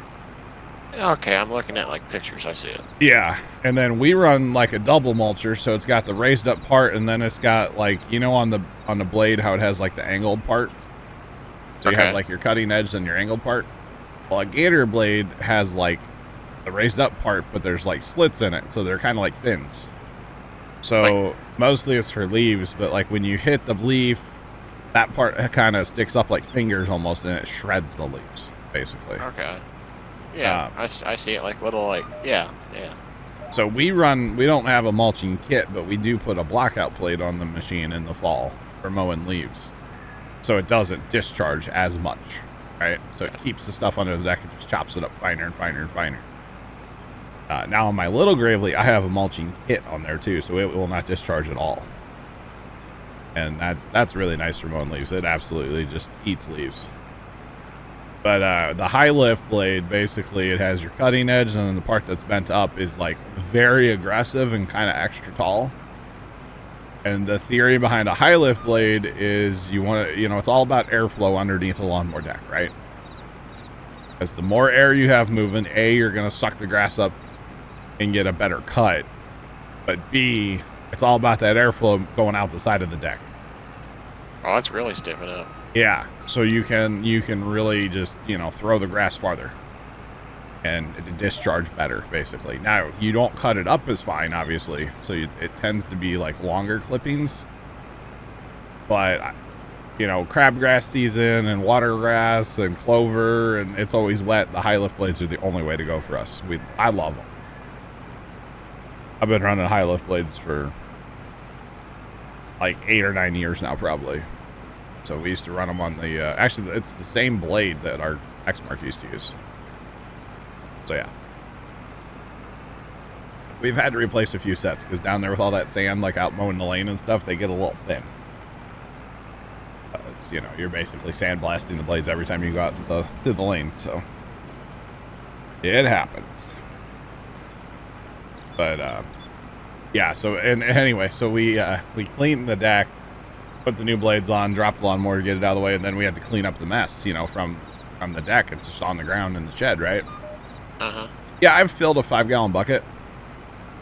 D: Okay, I'm looking at like pictures. I see it.
A: Yeah, and then we run like a double mulcher, so it's got the raised up part, and then it's got like on the blade how it has like the angled part. So you have like your cutting edge and your angled part. Well, a gator blade has like the raised up part, but there's like slits in it, so they're kind of like fins. So mostly it's for leaves, but like when you hit the leaf, that part kind of sticks up like fingers almost, and it shreds the leaves basically.
D: Okay. Yeah, I see it like little yeah.
A: So we don't have a mulching kit, but we do put a blockout plate on the machine in the fall for mowing leaves, so it doesn't discharge as much, right? So it keeps the stuff under the deck and just chops it up finer and finer and finer. Now on my little gravely, I have a mulching kit on there too, so it will not discharge at all, and that's really nice for mowing leaves. It absolutely just eats leaves. But the high lift blade, basically it has your cutting edge, and then the part that's bent up is like very aggressive and kind of extra tall. And the theory behind a high lift blade is you want to, it's all about airflow underneath a lawnmower deck, right? Because the more air you have moving, A, you're going to suck the grass up and get a better cut. But B, it's all about that airflow going out the side of the deck.
D: Oh, that's really stiffing up.
A: Yeah, so you can really just throw the grass farther and discharge better basically. Now you don't cut it up as fine, obviously, so it tends to be like longer clippings. But crabgrass season and watergrass and clover, and it's always wet. The high lift blades are the only way to go for us. I love them. I've been running high lift blades for like 8 or 9 years now, probably. So we used to run them on the, actually it's the same blade that our X-Mark used to use. So yeah. We've had to replace a few sets because down there with all that sand, like out mowing the lane and stuff, they get a little thin. It's, you're basically sandblasting the blades every time you go out to the lane, so it happens. But, yeah, so, and anyway, so we cleaned the deck, put the new blades on, dropped the lawnmower to get it out of the way, and then we had to clean up the mess, from the deck. It's just on the ground in the shed, right?
D: Uh-huh.
A: Yeah, I've filled a 5-gallon bucket.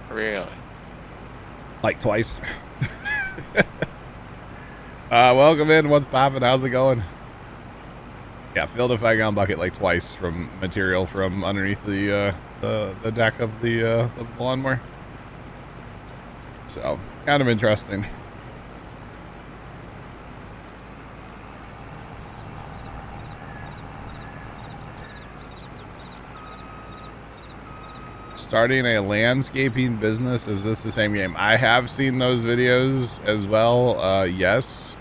D: Really?
A: Like twice. Welcome in. What's poppin'? How's it going? Yeah, filled a 5-gallon bucket like twice from material from underneath the deck of the lawnmower. So, kind of interesting. starting a landscaping business. Is this the same game? I have seen those videos as well. Yes.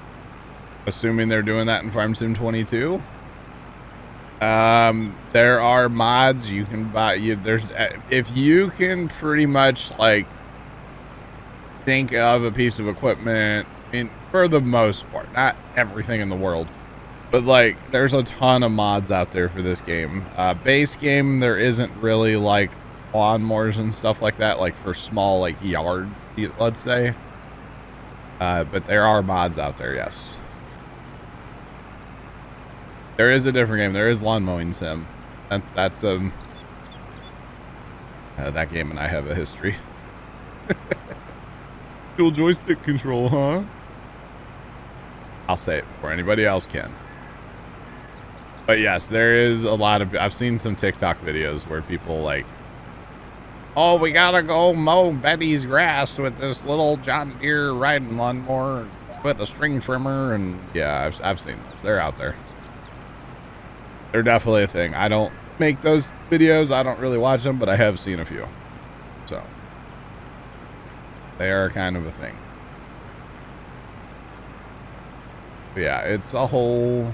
A: Assuming they're doing that in Farm Sim 22. There are mods you can buy. There's if you can pretty much like think of a piece of equipment, I mean, for the most part, not everything in the world, but like there's a ton of mods out there for this game. Base game, there isn't really like lawnmowers and stuff like that, like for small like yards, let's say. But there are mods out there, yes. There is a different game. There is Lawn Mowing Sim. That's that game and I have a history. Dual joystick control, huh? I'll say it before anybody else can. But yes, there is a lot of... I've seen some TikTok videos where people like, oh, we gotta go mow Betty's grass with this little John Deere riding lawnmower with a string trimmer. And yeah, I've seen those. They're out there. They're definitely a thing. I don't make those videos. I don't really watch them, but I have seen a few. So they are kind of a thing. But yeah, it's a whole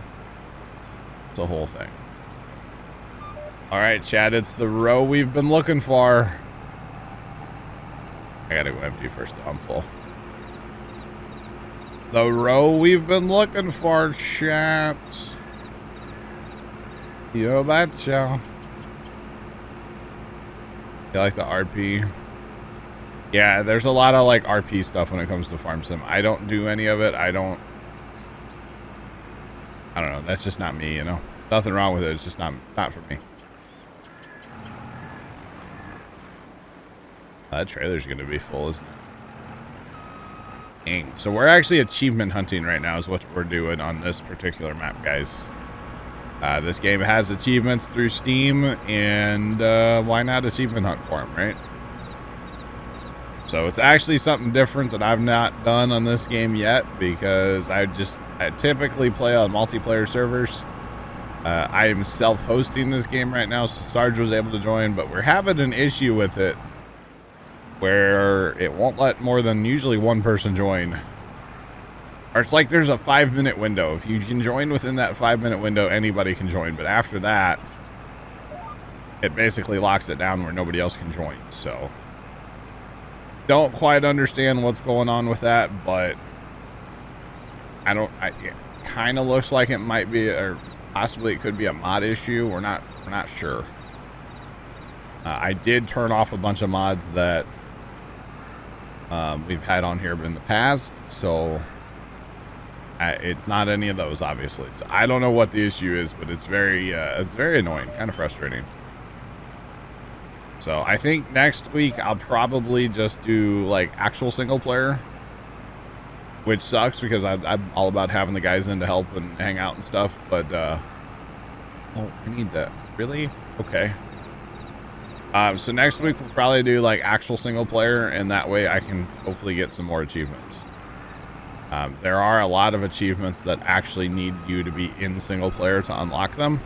A: thing. All right, Chad, it's the row we've been looking for. I gotta go empty first. I'm full. It's the row we've been looking for, chat. You betcha. You like the RP? Yeah, there's a lot of like RP stuff when it comes to Farm Sim. I don't do any of it. I don't know. That's just not me, you know. Nothing wrong with it. It's just not for me. That trailer's gonna be full, isn't it? Dang. So we're actually achievement hunting right now is what we're doing on this particular map, guys. This game has achievements through Steam, and why not achievement hunt for them, right? So it's actually something different that I've not done on this game yet, because I typically play on multiplayer servers. I am self-hosting this game right now, so Sarge was able to join, but we're having an issue with it where it won't let more than usually one person join. Or it's like there's a 5-minute window. If you can join within that 5-minute window, anybody can join. But after that, it basically locks it down where nobody else can join. So don't quite understand what's going on with that, but it kind of looks like it might be, or possibly it could be a mod issue. We're not sure. I did turn off a bunch of mods that we've had on here in the past, so it's not any of those, obviously. So I don't know what the issue is, but it's very annoying, kind of frustrating. So I think next week I'll probably just do like actual single player, which sucks because I'm all about having the guys in to help and hang out and stuff. But oh, I need that. Really? Okay. So next week we'll probably do like actual single player, and that way I can hopefully get some more achievements. There are a lot of achievements that actually need you to be in single player to unlock them.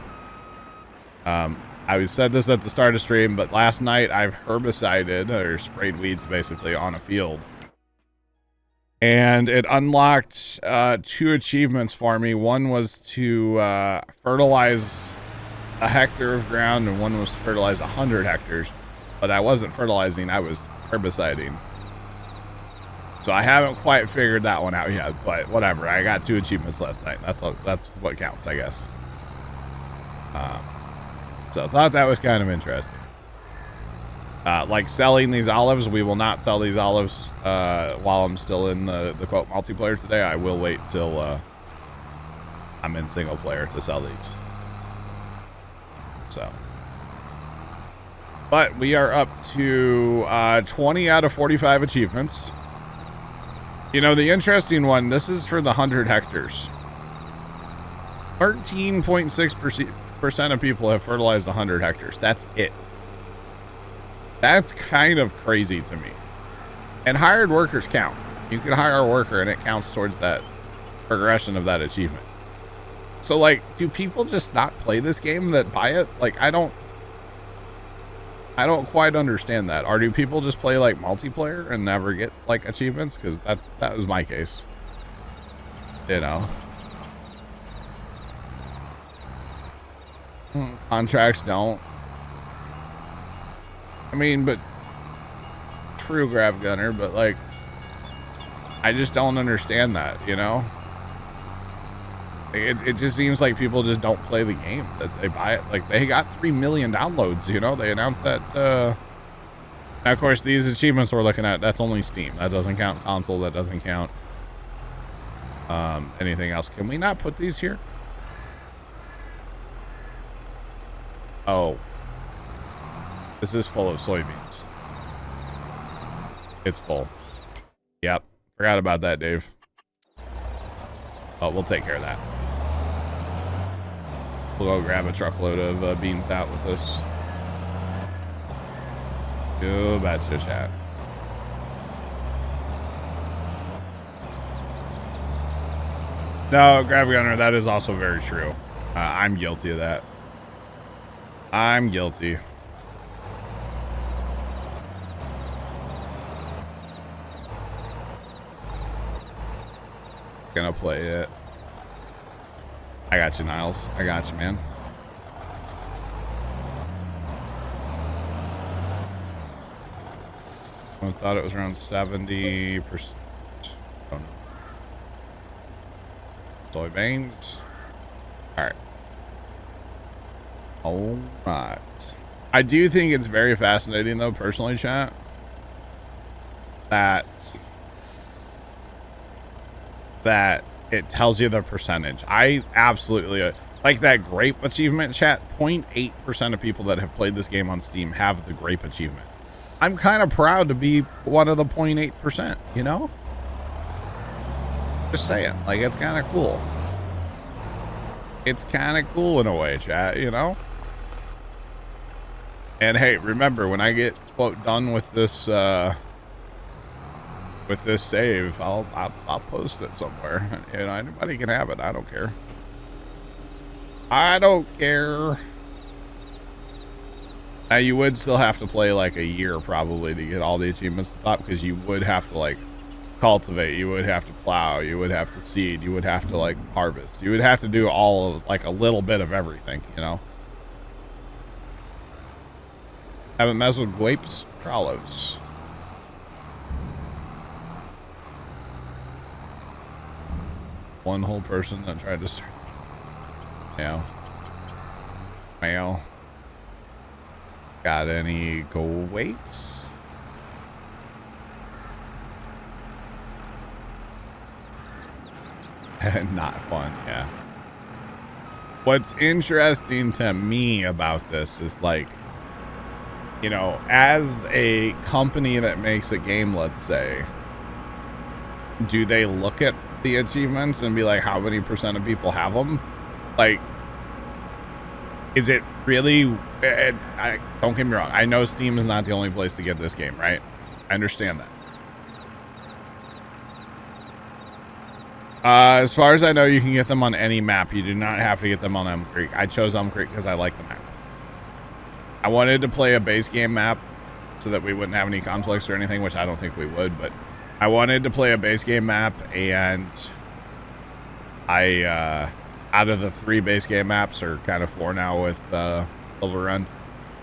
A: I said this at the start of stream, but last night I've herbicided or sprayed weeds basically on a field. And it unlocked 2 achievements for me. One was to fertilize a hectare of ground, and one was to fertilize 100 hectares. But I wasn't fertilizing, I was herbiciding. So I haven't quite figured that one out yet, but whatever. I got 2 achievements last night. That's what counts, I guess. So I thought that was kind of interesting. Like selling these olives, we will not sell these olives while I'm still in the quote multiplayer today. I will wait till I'm in single player to sell these. So, but we are up to 20 out of 45 achievements. You know, the interesting one, this is for the 100 hectares. 13.6% of people have fertilized 100 hectares. That's it. That's kind of crazy to me. And hired workers count. You can hire a worker and it counts towards that progression of that achievement. So, like, do people just not play this game that buy it? Like, I don't I don't quite understand that. Or do people just play like multiplayer and never get like achievements? Because that was my case. You know. Contracts don't. I mean, but true, Grab Gunner, but like, I just don't understand that, you know? It just seems like people just don't play the game, that they buy it. Like, they got 3 million downloads, you know? They announced that, now, of course, these achievements we're looking at, that's only Steam. That doesn't count console, that doesn't count anything else. Can we not put these here? Oh. This is full of soybeans. It's full. Yep. Forgot about that, Dave. Oh, we'll take care of that. We'll go grab a truckload of beans out with us. Go back to chat. No, Grab Gunner, that is also very true. I'm guilty of that. I'm guilty. Gonna play it. I got you, Niles. I got you, man. I thought it was around 70%. Oh, no. Soybeans. All right. I do think it's very fascinating, though, personally, chat, that it tells you the percentage. I absolutely like that grape achievement, chat. 0.8% of people that have played this game on Steam have the grape achievement. I'm kind of proud to be one of the 0.8%, you know? Just saying, like, it's kind of cool. It's kind of cool in a way, chat, you know? And hey, remember, when I get, quote, done with this save, I'll post it somewhere. You know, anybody can have it. I don't care. I don't care. Now, you would still have to play like a year probably to get all the achievements at the top, because you would have to like cultivate, you would have to plow, you would have to seed, you would have to like harvest, you would have to do all of like a little bit of everything, you know? Haven't messed with grapes, Carlos. One whole person that tried to start. Yeah. Well. Got any gold weights? Not fun, yeah. What's interesting to me about this is, like, you know, as a company that makes a game, let's say, do they look at the achievements and be like, how many percent of people have them? Like, is it really, don't get me wrong, I know Steam is not the only place to get this game, right? I understand that. As far as I know, you can get them on any map. You do not have to get them on Elm Creek. I chose Elm Creek because I like the map. I wanted to play a base game map so that we wouldn't have any conflicts or anything, which I don't think we would, but I wanted to play a base game map, and I, out of the 3 base game maps, or kind of 4 now with Silver Run,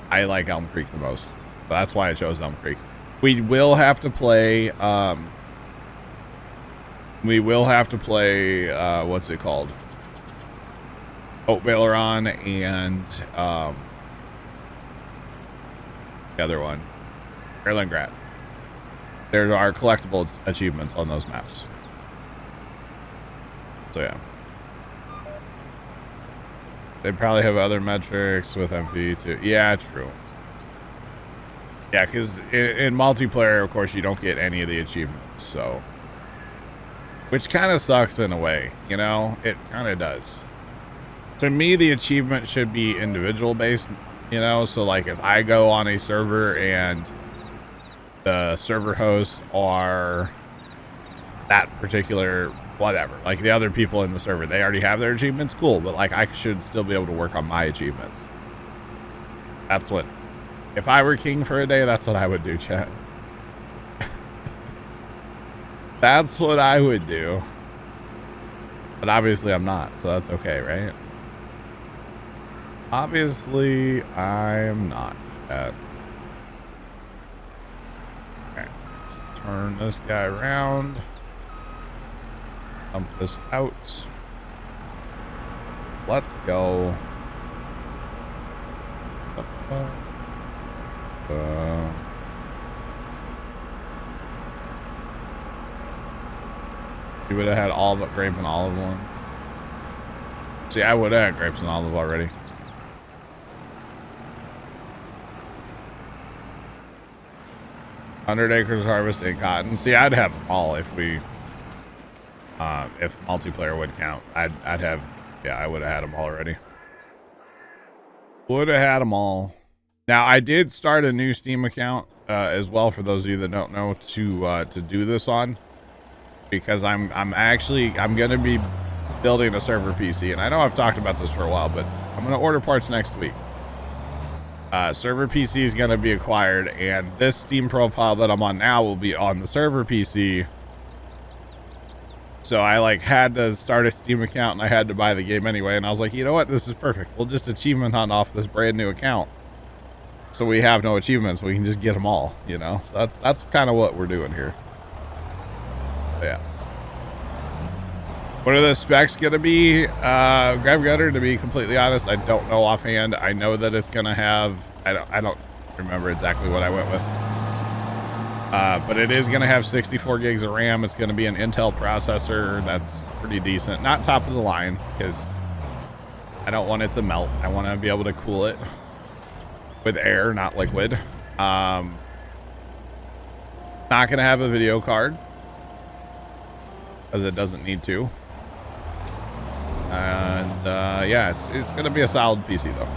A: I like Elm Creek the most. So that's why I chose Elm Creek. We will have to play, what's it called? Oat Baileron and the other one, Erlengrat. There are collectible achievements on those maps. So yeah. They probably have other metrics with MP too. Yeah, true. Yeah, because in multiplayer, of course, you don't get any of the achievements, so. Which kind of sucks in a way, you know? It kind of does. To me, the achievement should be individual based, you know? So, like, if I go on a server and the server hosts are that particular whatever, like the other people in the server, they already have their achievements, cool, but like I should still be able to work on my achievements. That's what If I were king for a day, that's what I would do, chat. That's what I would do. But obviously I'm not, so that's okay, right? Obviously, I'm not, chat. Alright, let's turn this guy around. Dump this out. Let's go. You would have had all but grape and olive one. See, I would have had grapes and olive already. $100 harvesting cotton. See, I'd have them all if we, if multiplayer would count. I'd have, yeah, I would have had them already. Would have had them all. Now, I did start a new Steam account as well, for those of you that don't know, to do this on, because I'm gonna be building a server PC, and I know I've talked about this for a while, but I'm gonna order parts next week. Server PC is gonna be acquired, and this Steam profile that I'm on now will be on the server PC. So I like had to start a Steam account, and I had to buy the game anyway, and I was like, you know what, this is perfect. We'll just achievement hunt off this brand new account, so we have no achievements. We can just get them all, you know. So that's kind of what we're doing here. So yeah. What are the specs gonna be? Grab Gutter, to be completely honest, I don't know offhand. I know that it's gonna have, I don't remember exactly what I went with. But it is gonna have 64 gigs of RAM. It's gonna be an Intel processor. That's pretty decent. Not top of the line, because I don't want it to melt. I want to be able to cool it with air, not liquid. Not gonna have a video card, because it doesn't need to. And yeah, it's gonna be a solid PC though.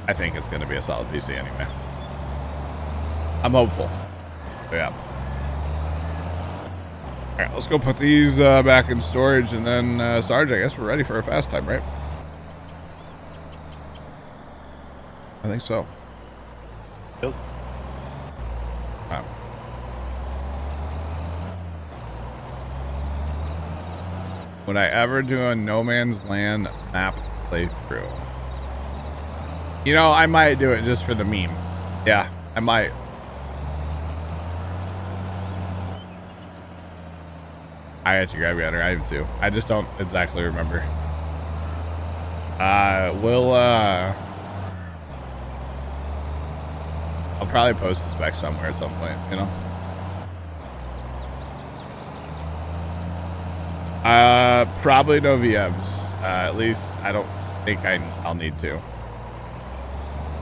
A: I think it's gonna be a solid PC anyway. I'm hopeful. So, yeah. All right, let's go put these back in storage, and then Sarge, I guess we're ready for a fast time, right? I think so.
C: Yep.
A: Wow. Would I ever do a No Man's Land map playthrough? You know, I might do it just for the meme. Yeah, I might. I actually grab Gutter. I do too. I just don't exactly remember. I'll probably post the specs somewhere at some point, you know? Probably no VMs. At least I don't think I'll need to.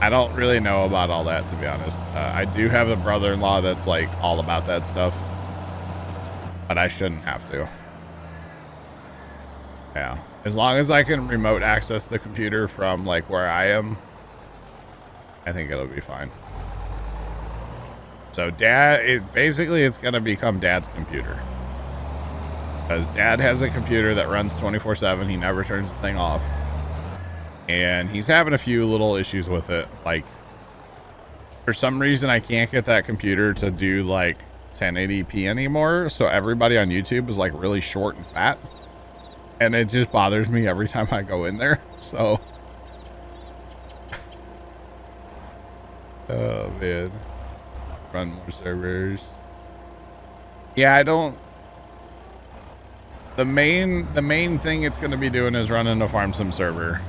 A: I don't really know about all that, to be honest. I do have a brother-in-law that's like all about that stuff, but I shouldn't have to. Yeah, as long as I can remote access the computer from like where I am, I think it'll be fine. So basically it's gonna become Dad's computer, because Dad has a computer that runs 24/7. He never turns the thing off, and he's having a few little issues with it. Like, for some reason I can't get that computer to do like 1080p anymore, so everybody on YouTube is like really short and fat, and it just bothers me every time I go in there. So oh man, run more servers. Yeah, I don't. The main thing it's going to be doing is running a farm sim server.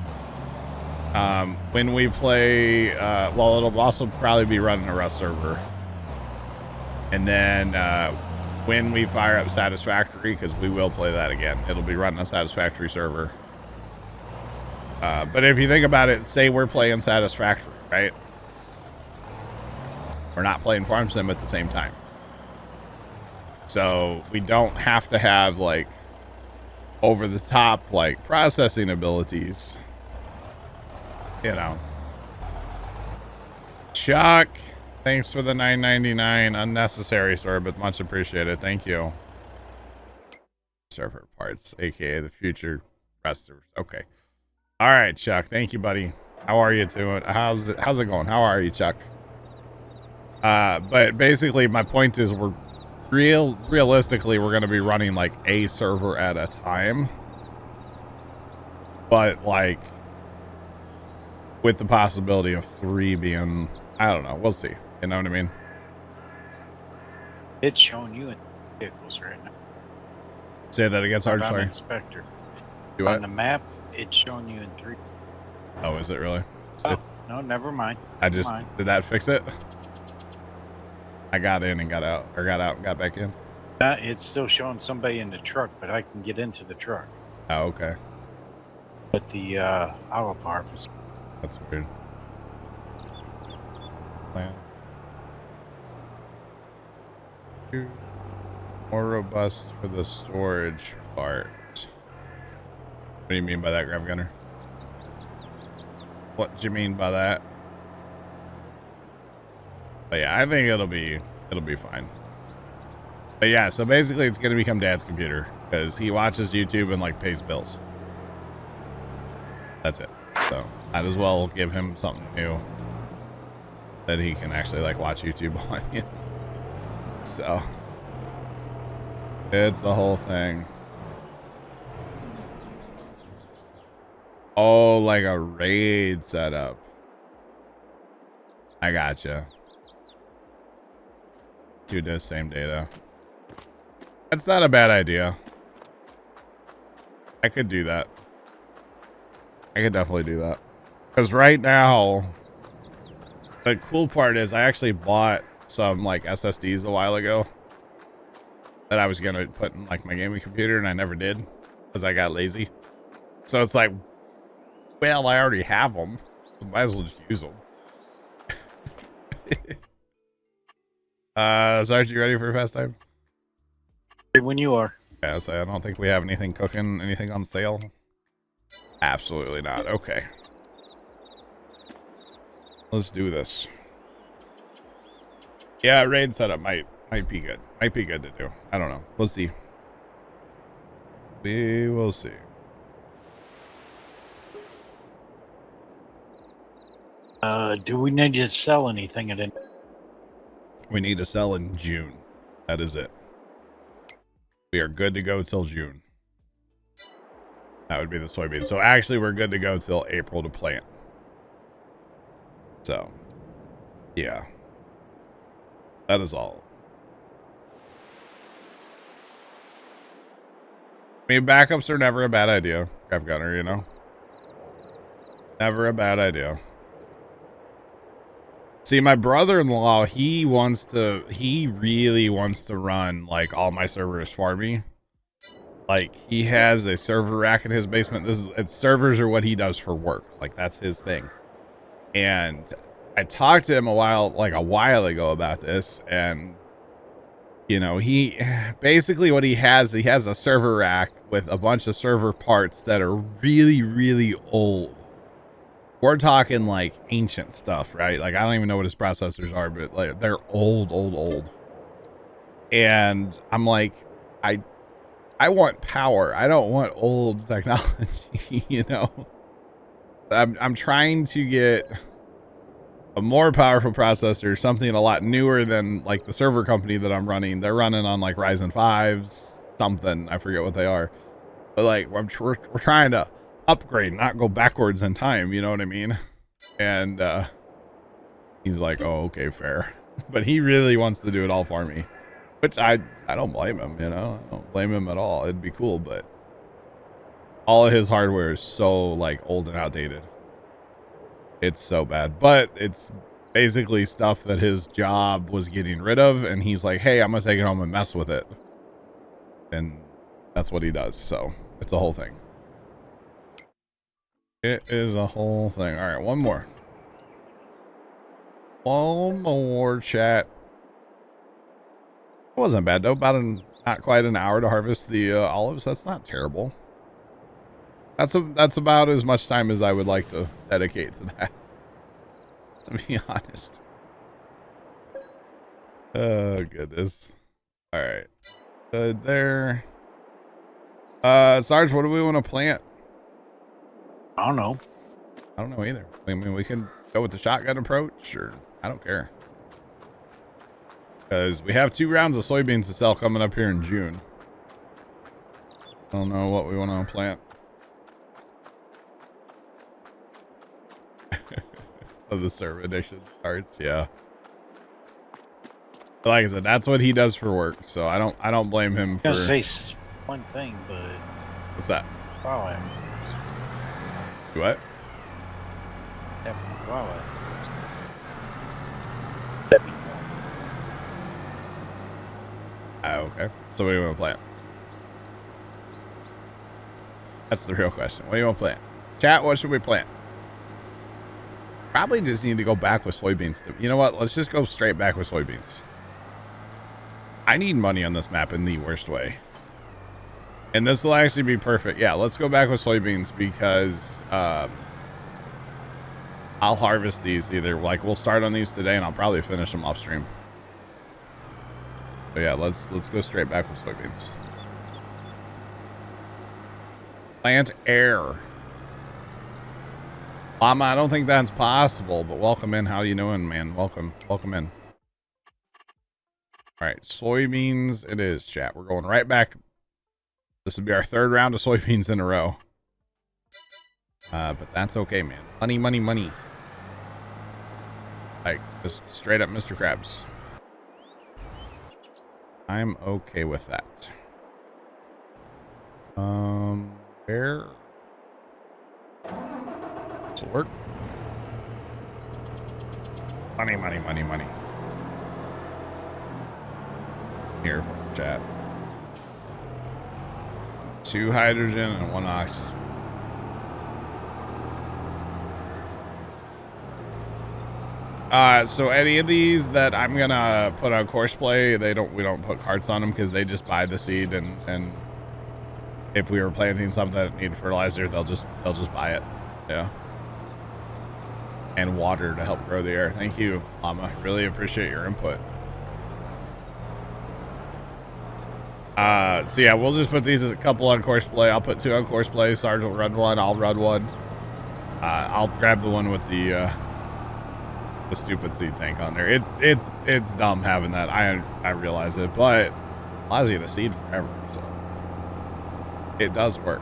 A: When we play, well, it'll also probably be running a Rust server. And then when we fire up Satisfactory, because we will play that again, it'll be running a Satisfactory server. But if you think about it, say we're playing Satisfactory, right? We're not playing Farm Sim at the same time. So we don't have to have like over the top like processing abilities, you know. Chuck, thanks for the $9.99 unnecessary store, but much appreciated. Thank you. Server parts, aka the future rest servers. Okay. All right, Chuck. Thank you, buddy. How are you doing? How's it going? How are you, Chuck? But basically my point is realistically we're going to be running like a server at a time. But like with the possibility of 3 being, I don't know, we'll see. You know what I mean?
E: It's showing you in vehicles right now.
A: Say that again, Sarge, sorry.
E: Inspector.
A: Do what?
E: On the map, it's showing you in 3.
A: Oh, is it really?
E: Oh, no, never mind.
A: Did that fix it? I got in and got out, or got out and got back in.
E: It's still showing somebody in the truck, but I can get into the truck.
A: Oh, okay.
E: But the auto park is...
A: That's weird. Plan. More robust for the storage part. What do you mean by that, Grav Gunner? What do you mean by that? But yeah, I think it'll be fine. But yeah, so basically it's gonna become Dad's computer because he watches YouTube and like pays bills. That's it. So might as well give him something new that he can actually like watch YouTube on. So it's the whole thing. Oh, like a raid setup. I gotcha. Do the same data. That's not a bad idea. I could do that. I could definitely do that. Because right now, the cool part is I actually bought some like SSDs a while ago that I was going to put in like my gaming computer and I never did because I got lazy. So it's like, well, I already have them. So might as well just use them. Sarge, you ready for a fast time?
E: When you are.
A: Yeah, so I don't think we have anything cooking, anything on sale. Absolutely not. Okay. Let's do this. Yeah, raid setup might be good. Might be good to do. I don't know. We'll see. We will see.
E: Do we need to sell anything at any?
A: We need to sell in June. That is it. We are good to go till June. That would be the soybeans. So actually we're good to go till April to plant. So yeah. That is all. I mean, backups are never a bad idea. I've got her, you know. Never a bad idea. See, my brother-in-law, he really wants to run like all my servers for me. Like he has a server rack in his basement. Servers are what he does for work. Like that's his thing. And I talked to him a while ago about this, and you know, he basically what he has a server rack with a bunch of server parts that are really, really old. We're talking like ancient stuff, right? Like I don't even know what his processors are, but like they're old. And I'm like, I want power. I don't want old technology, you know. I'm trying to get a more powerful processor, something a lot newer than like the server company that I'm running. They're running on like Ryzen 5s, something. I forget what they are. But like we're trying to upgrade, not go backwards in time, you know what I mean? And he's like, oh, okay, fair. But he really wants to do it all for me, which I don't blame him, you know. I don't blame him at all. It'd be cool, but all of his hardware is so like old and outdated. It's so bad, but it's basically stuff that his job was getting rid of, and he's like, hey, I'm gonna take it home and mess with it, and that's what he does. So it's a whole thing. It is a whole thing. All right, one more chat. It wasn't bad though. About not quite an hour to harvest the olives. That's not terrible. That's about as much time as I would like to dedicate to that, to be honest. Oh goodness. All right, good there. Sarge, what do we want to plant?
E: I don't know.
A: I don't know either. I mean, we can go with the shotgun approach, or I don't care. Because we have 2 rounds of soybeans to sell coming up here in June. I don't know what we want to plant. So the serve addiction starts, yeah. But like I said, that's what he does for work, so I don't blame him for.
E: I was gonna say one thing, but
A: What's that?
E: wow, apples.
A: What?
E: Wow,
A: Okay. So what do you want to plant? That's the real question. What do you want to plant? Chat, what should we plant? Probably just need to go back with soybeans. You know what? Let's just go straight back with soybeans. I need money on this map in the worst way. And this will actually be perfect. Yeah, let's go back with soybeans because I'll harvest these either. Like, we'll start on these today and I'll probably finish them off stream. So yeah, let's go straight back with soybeans. Plant air. Llama, I don't think that's possible, but welcome in. How you doing, man? Welcome in. All right, soybeans it is, chat. We're going right back. This will be our 3rd round of soybeans in a row. But that's okay, man. Money. Like, just straight up Mr. Krabs. I'm okay with that. Where? This'll work. Money. Here for chat. 2 hydrogen and 1 oxygen. So any of these that I'm gonna put on courseplay, we don't put carts on them because they just buy the seed, and if we were planting something that needed fertilizer, they'll just buy it. Yeah. And water to help grow the air. Thank you, Llama. Really appreciate your input. So yeah, we'll just put these as a couple on courseplay. I'll put 2 on courseplay. Sarge will run 1. I'll run 1. I'll grab the one with the stupid seed tank on there. It's dumb having that. I realize it, but it allows you to seed forever, so it does work.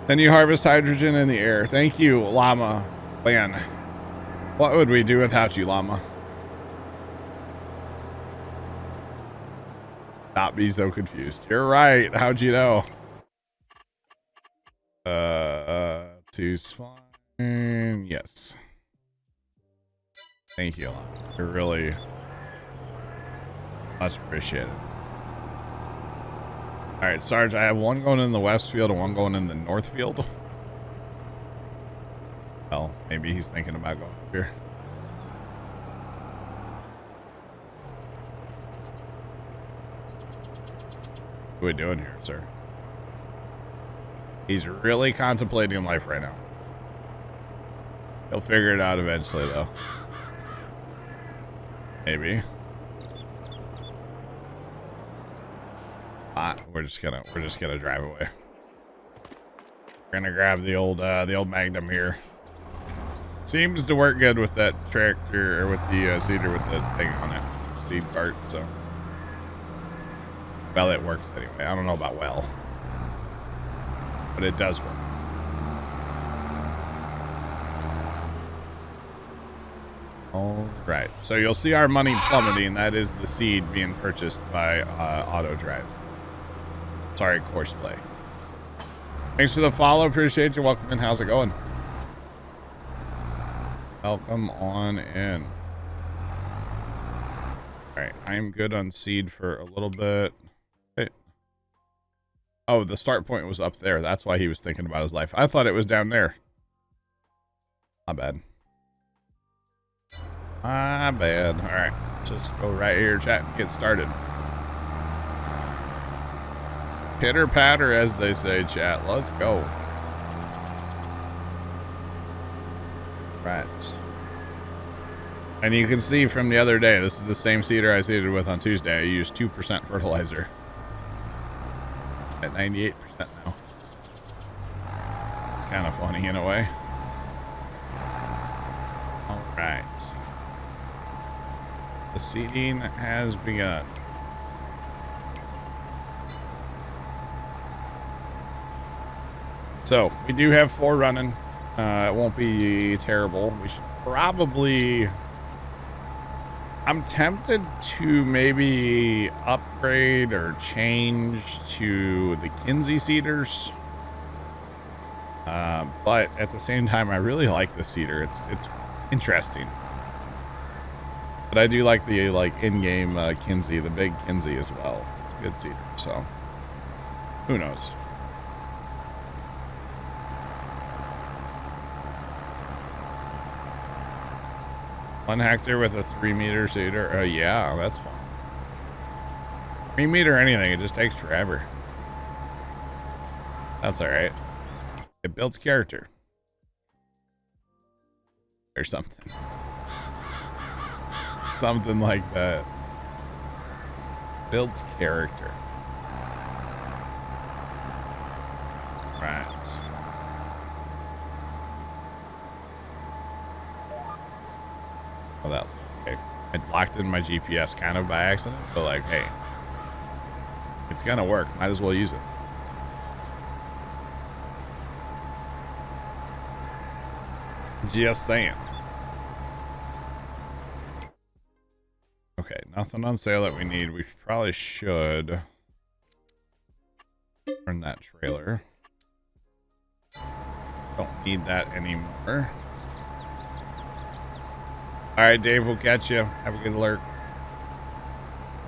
A: Then you harvest hydrogen in the air. Thank you, Llama. Man, what would we do without you, Llama? Not be so confused. You're right. How'd you know? Two's fine. Yes. Thank you, Llama. You're really much appreciated. All right, Sarge, I have 1 going in the west field and 1 going in the north field. Well, maybe he's thinking about going up here. What are we doing here, sir? He's really contemplating life right now. He'll figure it out eventually, though. Maybe. We're just gonna drive away. We're gonna grab the old Magnum here. Seems to work good with that tractor, or with the seeder with the thing on it, seed cart. So, well, it works anyway. I don't know about well, but it does work. All right, so you'll see our money plummeting. That is the seed being purchased by Auto Drive. Sorry, Courseplay. Thanks for the follow. Appreciate you. Welcome in. How's it going? Welcome on in. All right, I'm good on seed for a little bit. Hey. Oh, the start point was up there. That's why he was thinking about his life. I thought it was down there. My bad. My bad. All right, just go right here, chat, and get started. Pitter patter, as they say, chat. Let's go. Right. And you can see from the other day, this is the same seeder I seeded with on Tuesday. I used 2% fertilizer. At 98% now. kind of funny in a way. All right. The seating has begun. So we do have 4 running. It won't be terrible. We should probably... I'm tempted to maybe upgrade or change to the Kinsey seaters. But at the same time, I really like the seater. It's interesting. But I do like the in-game Kinsey, the big Kinsey as well. It's a good seater, so who knows? One hectare with a 3-meter seater. Yeah, that's fun. 3-meter anything, it just takes forever. That's all right. It builds character. Or something. Something like that. Builds character. Right. Oh, that. Okay. I locked in my GPS kind of by accident, but like, hey, it's gonna work. Might as well use it. Just saying. Okay, nothing on sale that we need. We probably should turn that trailer. Don't need that anymore. All right, Dave, we'll catch you. Have a good lurk.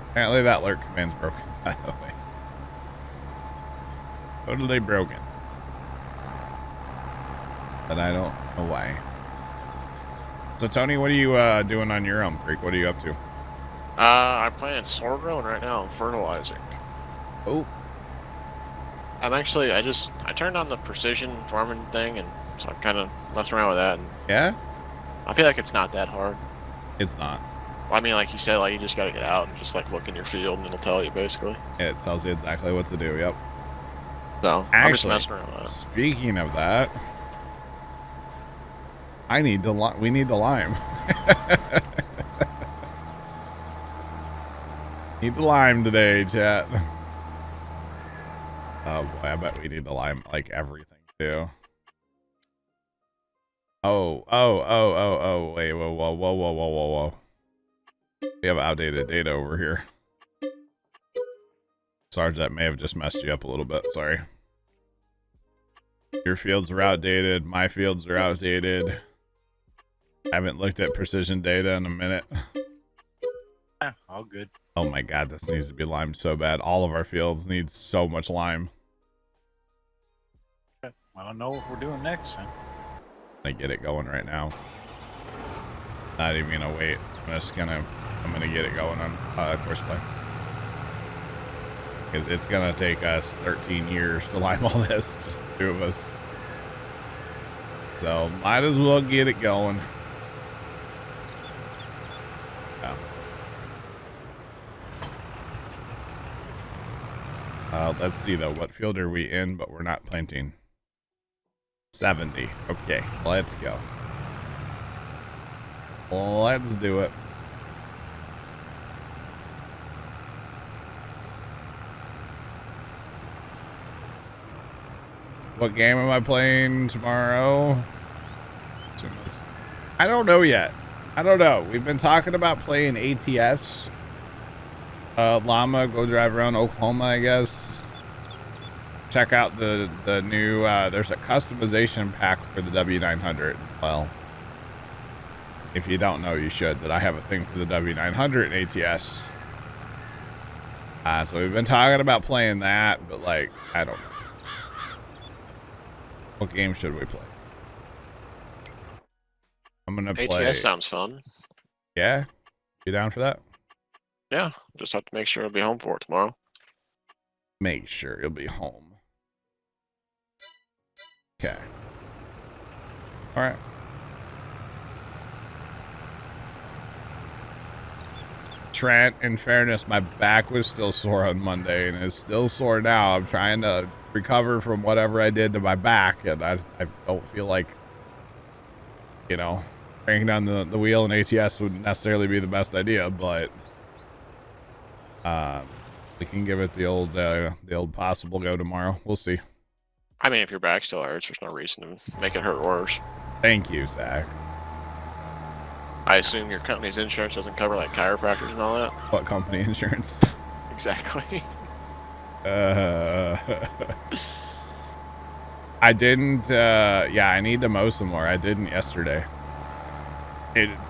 A: Apparently that lurk command's broken, by the way. Totally broken. But I don't know why. So, Tony, what are you doing on your Elm Creek? What are you up to?
D: I'm planting sorghum right now. I'm fertilizing.
A: Oh.
D: I'm actually, I turned on the precision farming thing, and so I'm kind of messing around with that. And
A: Yeah?
D: I feel like it's not that hard.
A: It's not.
D: Well, I mean, like you said, like you just gotta get out and just like look in your field, and it'll tell you basically.
A: It tells you exactly what to do. Yep.
D: So I'm just messing around with that.
A: Speaking of that, we need the lime. Need the lime today, chat. Oh boy, I bet we need the lime like everything too. Oh, wait, whoa. We have outdated data over here. Sarge, that may have just messed you up a little bit, sorry. Your fields are outdated, my fields are outdated. I haven't looked at precision data in a minute.
E: Yeah, all good.
A: Oh my god, this needs to be limed so bad. All of our fields need so much lime.
E: I don't know what we're doing next, huh?
A: I get it going right now. Not even gonna wait. I'm gonna get it going on course play. Because it's gonna take us 13 years to lime all this, just the 2 of us. So might as well get it going. Let's see though, what field are we in, but we're not planting? 70. Okay, let's go. Let's do it. What game am I playing tomorrow? I don't know yet. I don't know. We've been talking about playing ATS. Llama, go drive around Oklahoma, I guess. Check out the new, there's a customization pack for the W900. Well, if you don't know, you should, that I have a thing for the W900 in ATS. So we've been talking about playing that, but like, I don't know. What game should we play? I'm gonna play.
D: ATS sounds fun.
A: Yeah? You down for that?
D: Yeah, just have to make sure I'll be home for it tomorrow.
A: Make sure you'll be home. Okay. All right. Trent, in fairness, my back was still sore on Monday and it's still sore now. I'm trying to recover from whatever I did to my back, and I don't feel like, you know, cranking on the wheel and ATS wouldn't necessarily be the best idea, but we can give it the old possible go tomorrow. We'll see.
D: I mean, if your back still hurts, there's no reason to make it hurt worse.
A: Thank you, Zach.
D: I assume your company's insurance doesn't cover like chiropractors and all that.
A: What company insurance?
D: Exactly.
A: I didn't. Yeah, I need to mow some more. I didn't yesterday.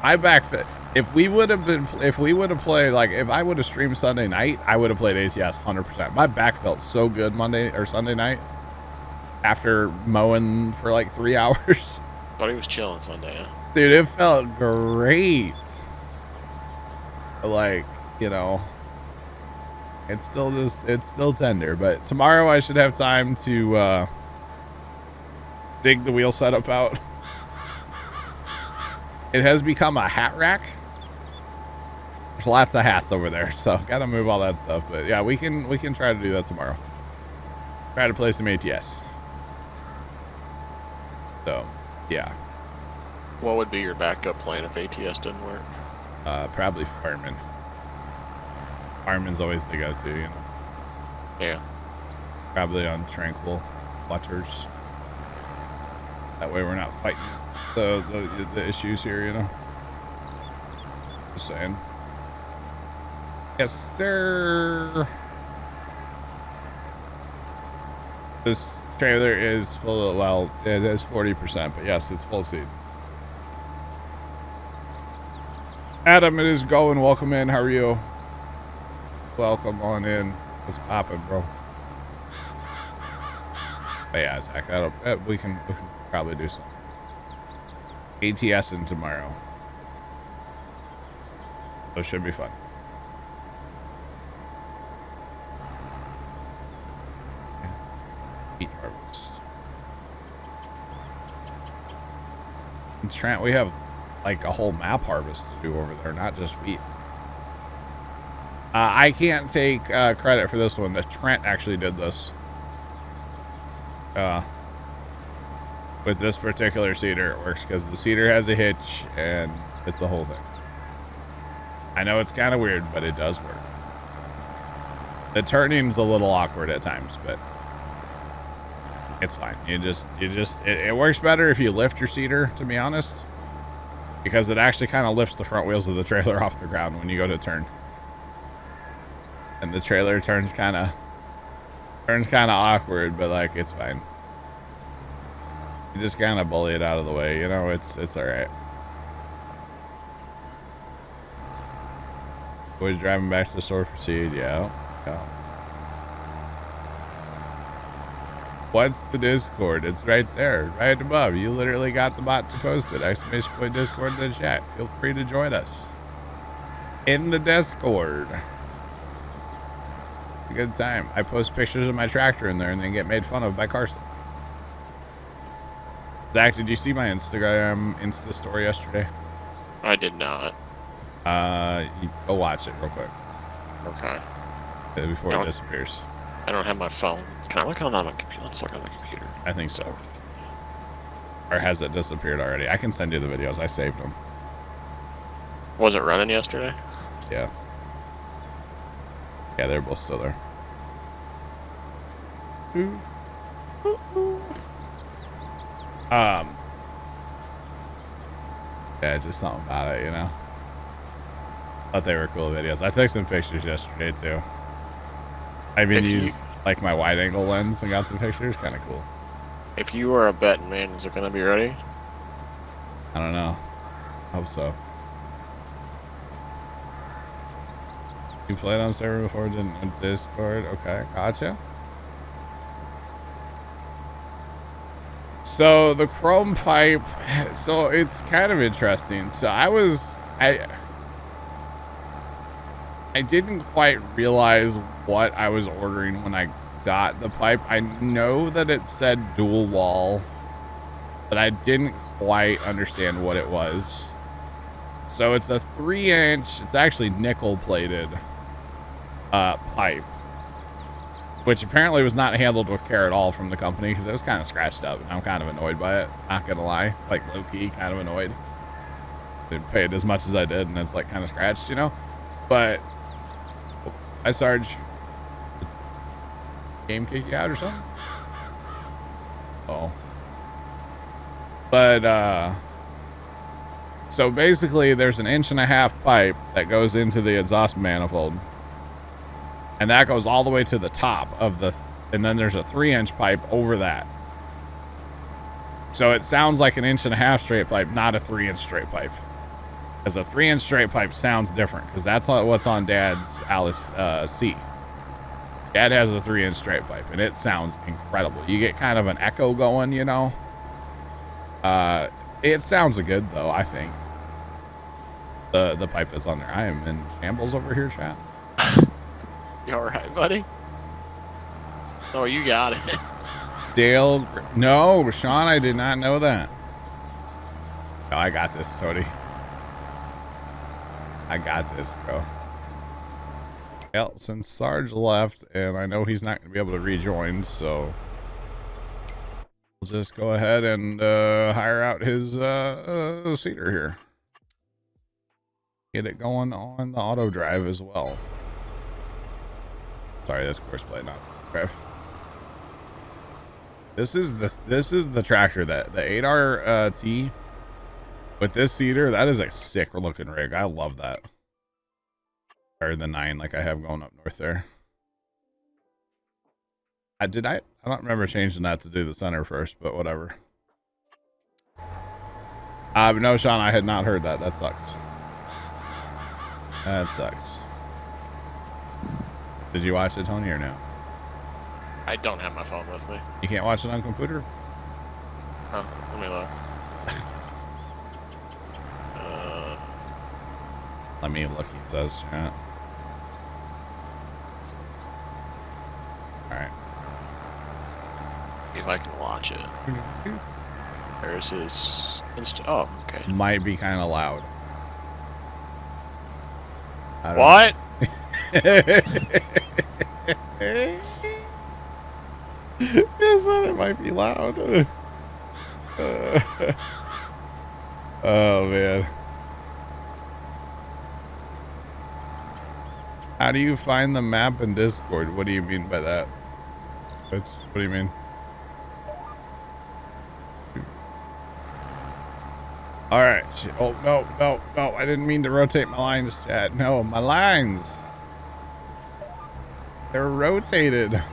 A: My back fit. If we would have played, like, if I would have streamed Sunday night, I would have played ATS 100%. My back felt so good Monday or Sunday night after mowing for like 3 hours.
D: But he was chilling Sunday, huh?
A: Dude, it felt great. Like, you know, it's still tender, but tomorrow I should have time to dig the wheel setup out. It has become a hat rack. There's lots of hats over there, so gotta move all that stuff. But yeah, we can try to do that tomorrow. Try to play some ATS. So, yeah.
D: What would be your backup plan if ATS didn't work?
A: Probably Fireman. Fireman's always the go-to, you know.
D: Yeah.
A: Probably on Tranquil Waters. That way we're not fighting the issues here, you know. Just saying. Yes, sir. This trailer is full of, well, it is 40%, but yes, it's full seat. Adam, it is going. Welcome in. How are you? Welcome on in. What's poppin', bro? But yeah, Zach, we can probably do some ATSing tomorrow. So it should be fun. Meat harvest. In Trent, we have like a whole map harvest to do over there, not just wheat. I can't take credit for this one. Trent actually did this. With this particular seeder, it works because the seeder has a hitch and it's a whole thing. I know it's kind of weird, but it does work. The turning's a little awkward at times, but it's fine. It works better if you lift your seeder, to be honest, because it actually kind of lifts the front wheels of the trailer off the ground when you go to turn. And the trailer turns kind of awkward, but like it's fine. You just kind of bully it out of the way, you know. It's all right. Boys driving back to the store for seed, yeah. What's the Discord? It's right there, right above. You literally got the bot to post it. ! Discord in the chat. Feel free to join us in the Discord. A good time. I post pictures of my tractor in there and then get made fun of by Carson. Zach, did you see my Insta story yesterday?
D: I did not.
A: You go watch it real quick.
D: Okay.
A: Before it disappears.
D: I don't have my phone. Can I look on my computer? Let's look on the computer.
A: I think so. Or has it disappeared already? I can send you the videos. I saved them.
D: Was it running yesterday?
A: Yeah. Yeah, they're both still there. Yeah, just something about it, you know. Thought they were cool videos. I took some pictures yesterday too. I even used like my wide angle lens and got some pictures. Kind of cool.
D: If you were a betting man, is it gonna be ready?
A: I don't know. Hope so. You played on server before in Discord? Okay, gotcha. So the chrome pipe, so it's kind of interesting. So I didn't quite realize what I was ordering when I got the pipe. I know that it said dual wall, but I didn't quite understand what it was. So it's a 3-inch, it's actually nickel plated pipe. which apparently was not handled with care at all from the company because it was kind of scratched up, and I'm kind of annoyed by it. Not gonna lie, like low key, kind of annoyed. They paid as much as I did, and it's like kind of scratched, you know. But hi, Sarge. Game kick you out or something? Oh. But so basically, there's an 1.5-inch pipe that goes into the exhaust manifold. And that goes all the way to the top of the, and then there's a 3-inch pipe over that. So it sounds like an 1.5-inch straight pipe, not a 3-inch straight pipe. Because a 3-inch straight pipe sounds different, because that's not what's on Dad's Alice C. Dad has a 3-inch straight pipe, and it sounds incredible. You get kind of an echo going, you know. It sounds good though, I think. The pipe that's on there. I am in shambles over here, chat.
D: You all right, buddy? Oh, you got it.
A: Dale, no, Sean, I did not know that. No, I got this, Tony. I got this, bro. Well, since Sarge left, and I know he's not going to be able to rejoin, so we'll just go ahead and hire out his seater here. Get it going on the auto drive as well. Sorry, that's course play, not drive. This is the tractor, that the 8R T with this seater. That is a sick looking rig. I love that. Or the 9 like I have going up north there. I don't remember changing that to do the center first, but whatever. But no, Sean, I had not heard that. That sucks. That sucks. Did you watch it, Tony, or no?
D: I don't have my phone with me.
A: You can't watch it on computer?
D: Oh, let me look.
A: Let me look, he says. Yeah. Alright.
D: See if I can watch it. There's his oh, okay.
A: Might be kind of loud.
D: What?
A: Yes, it might be loud. Oh man. How do you find the map in Discord? What do you mean by that? What do you mean? All right. Oh, no. I didn't mean to rotate my lines, chat. No, my lines. They're rotated. All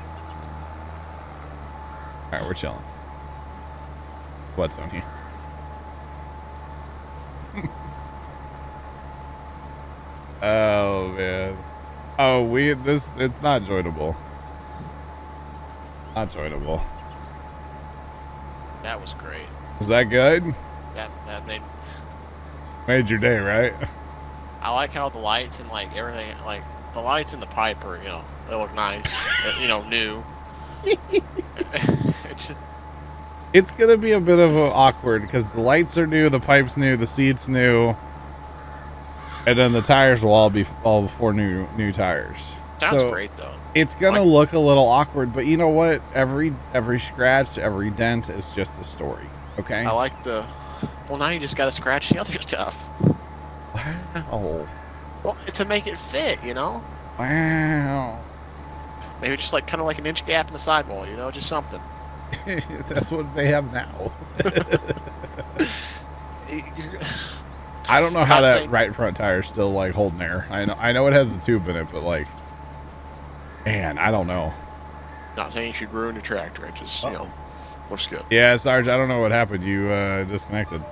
A: right, we're chilling. What's on here? Oh, man. Oh, it's not joinable. Not joinable.
D: That was great.
A: Was that good?
D: That
A: Made your day, right?
D: I like how the lights and like everything, like the lights in the pipe are, you know, they look nice, new.
A: It's gonna be a bit of a awkward because the lights are new, the pipe's new, the seat's new, and then the tires will all be all 4 new tires.
D: Sounds great though.
A: It's gonna look a little awkward, but you know what? Every scratch, every dent is just a story. Okay.
D: I like the. Well, now you just gotta scratch the other stuff.
A: Wow.
D: Well, to make it fit, you know.
A: Wow.
D: Maybe just like kind of like an inch gap in the sidewall, you know, just something.
A: That's what they have now. I don't know how that right front tire is still like holding air. I know it has the tube in it, but like, man, I don't know.
D: Not saying you should ruin the tractor. It just you know, looks good.
A: Yeah, Sarge, I don't know what happened. You disconnected.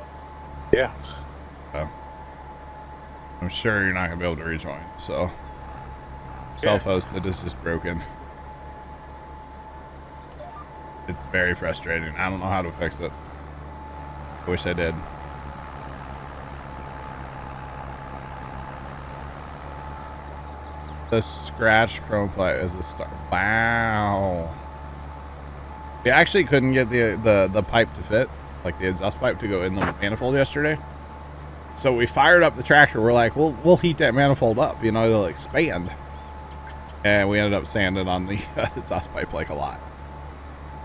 E: Yeah.
A: So, I'm sure you're not gonna be able to rejoin. So, self-hosted is just broken. It's very frustrating. I don't know how to fix it. I wish I did. The scratch chrome plate is a start. Wow. We actually couldn't get the pipe to fit, like the exhaust pipe to go in the manifold yesterday. So we fired up the tractor. We're like, we'll heat that manifold up, you know, it'll expand. And we ended up sanding on the exhaust pipe like a lot.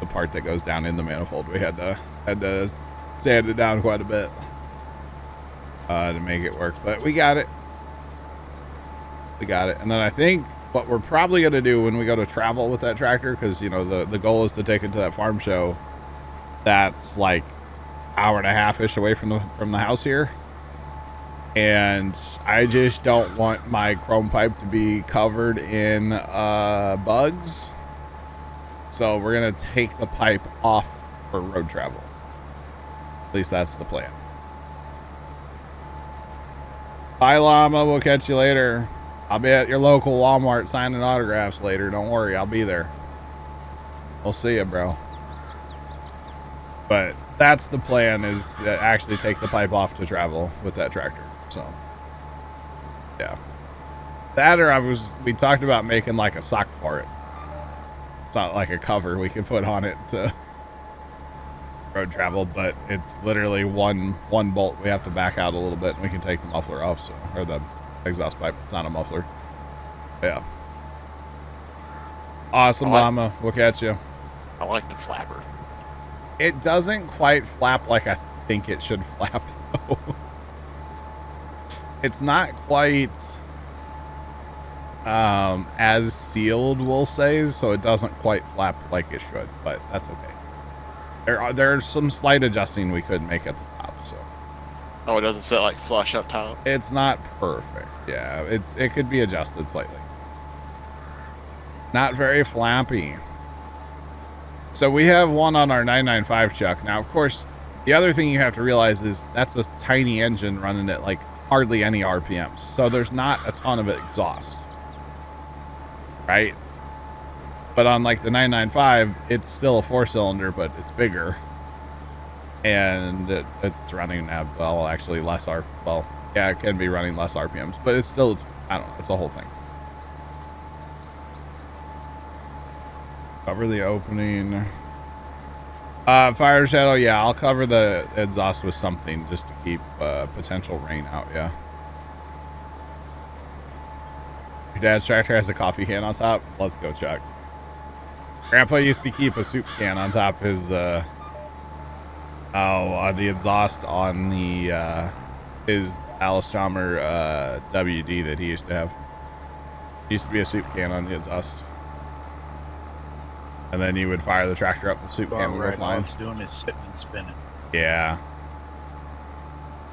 A: The part that goes down in the manifold, we had to sand it down quite a bit to make it work. But we got it. We got it. And then I think what we're probably going to do when we go to travel with that tractor, because, you know, the goal is to take it to that farm show that's like hour and a half-ish away from the house here. And I just don't want my chrome pipe to be covered in bugs. So we're going to take the pipe off for road travel. At least that's the plan. Bye, Llama. We'll catch you later. I'll be at your local Walmart signing autographs later. Don't worry. I'll be there. We'll see you, bro. But that's the plan, is to actually take the pipe off to travel with that tractor. So, yeah. That, or we talked about making like a sock for it. It's not like a cover we can put on it to road travel, but it's literally one bolt. We have to back out a little bit and we can take the muffler off, so, or the exhaust pipe. It's not a muffler. Yeah. Awesome, Llama. We'll catch you.
D: I like the flapper.
A: It doesn't quite flap like I think it should flap, though. It's not quite as sealed, we'll say, so it doesn't quite flap like it should, but that's okay. There's some slight adjusting we could make at the top, so.
D: Oh, it doesn't sit like flush up top?
A: It's not perfect. Yeah, it could be adjusted slightly. Not very flappy. So we have one on our 995 chuck. Now, of course, the other thing you have to realize is that's a tiny engine running at like hardly any RPMs. So there's not a ton of exhaust. Right? But on like the 995, it's still a 4-cylinder, but it's bigger. And it's running now, well, actually less yeah, it can be running less RPMs, but it's I don't know, it's a whole thing. Cover the opening. Fire shadow, yeah, I'll cover the exhaust with something just to keep potential rain out, yeah. Your dad's tractor has a coffee can on top? Let's go, Chuck. Grandpa used to keep a soup can on top of his, the exhaust on the, his Alice Chalmer, WD that he used to have. Used to be a soup can on the exhaust. And then you would fire the tractor up, the soup can would go flying.
E: All it's doing is sitting and spinning.
A: Yeah.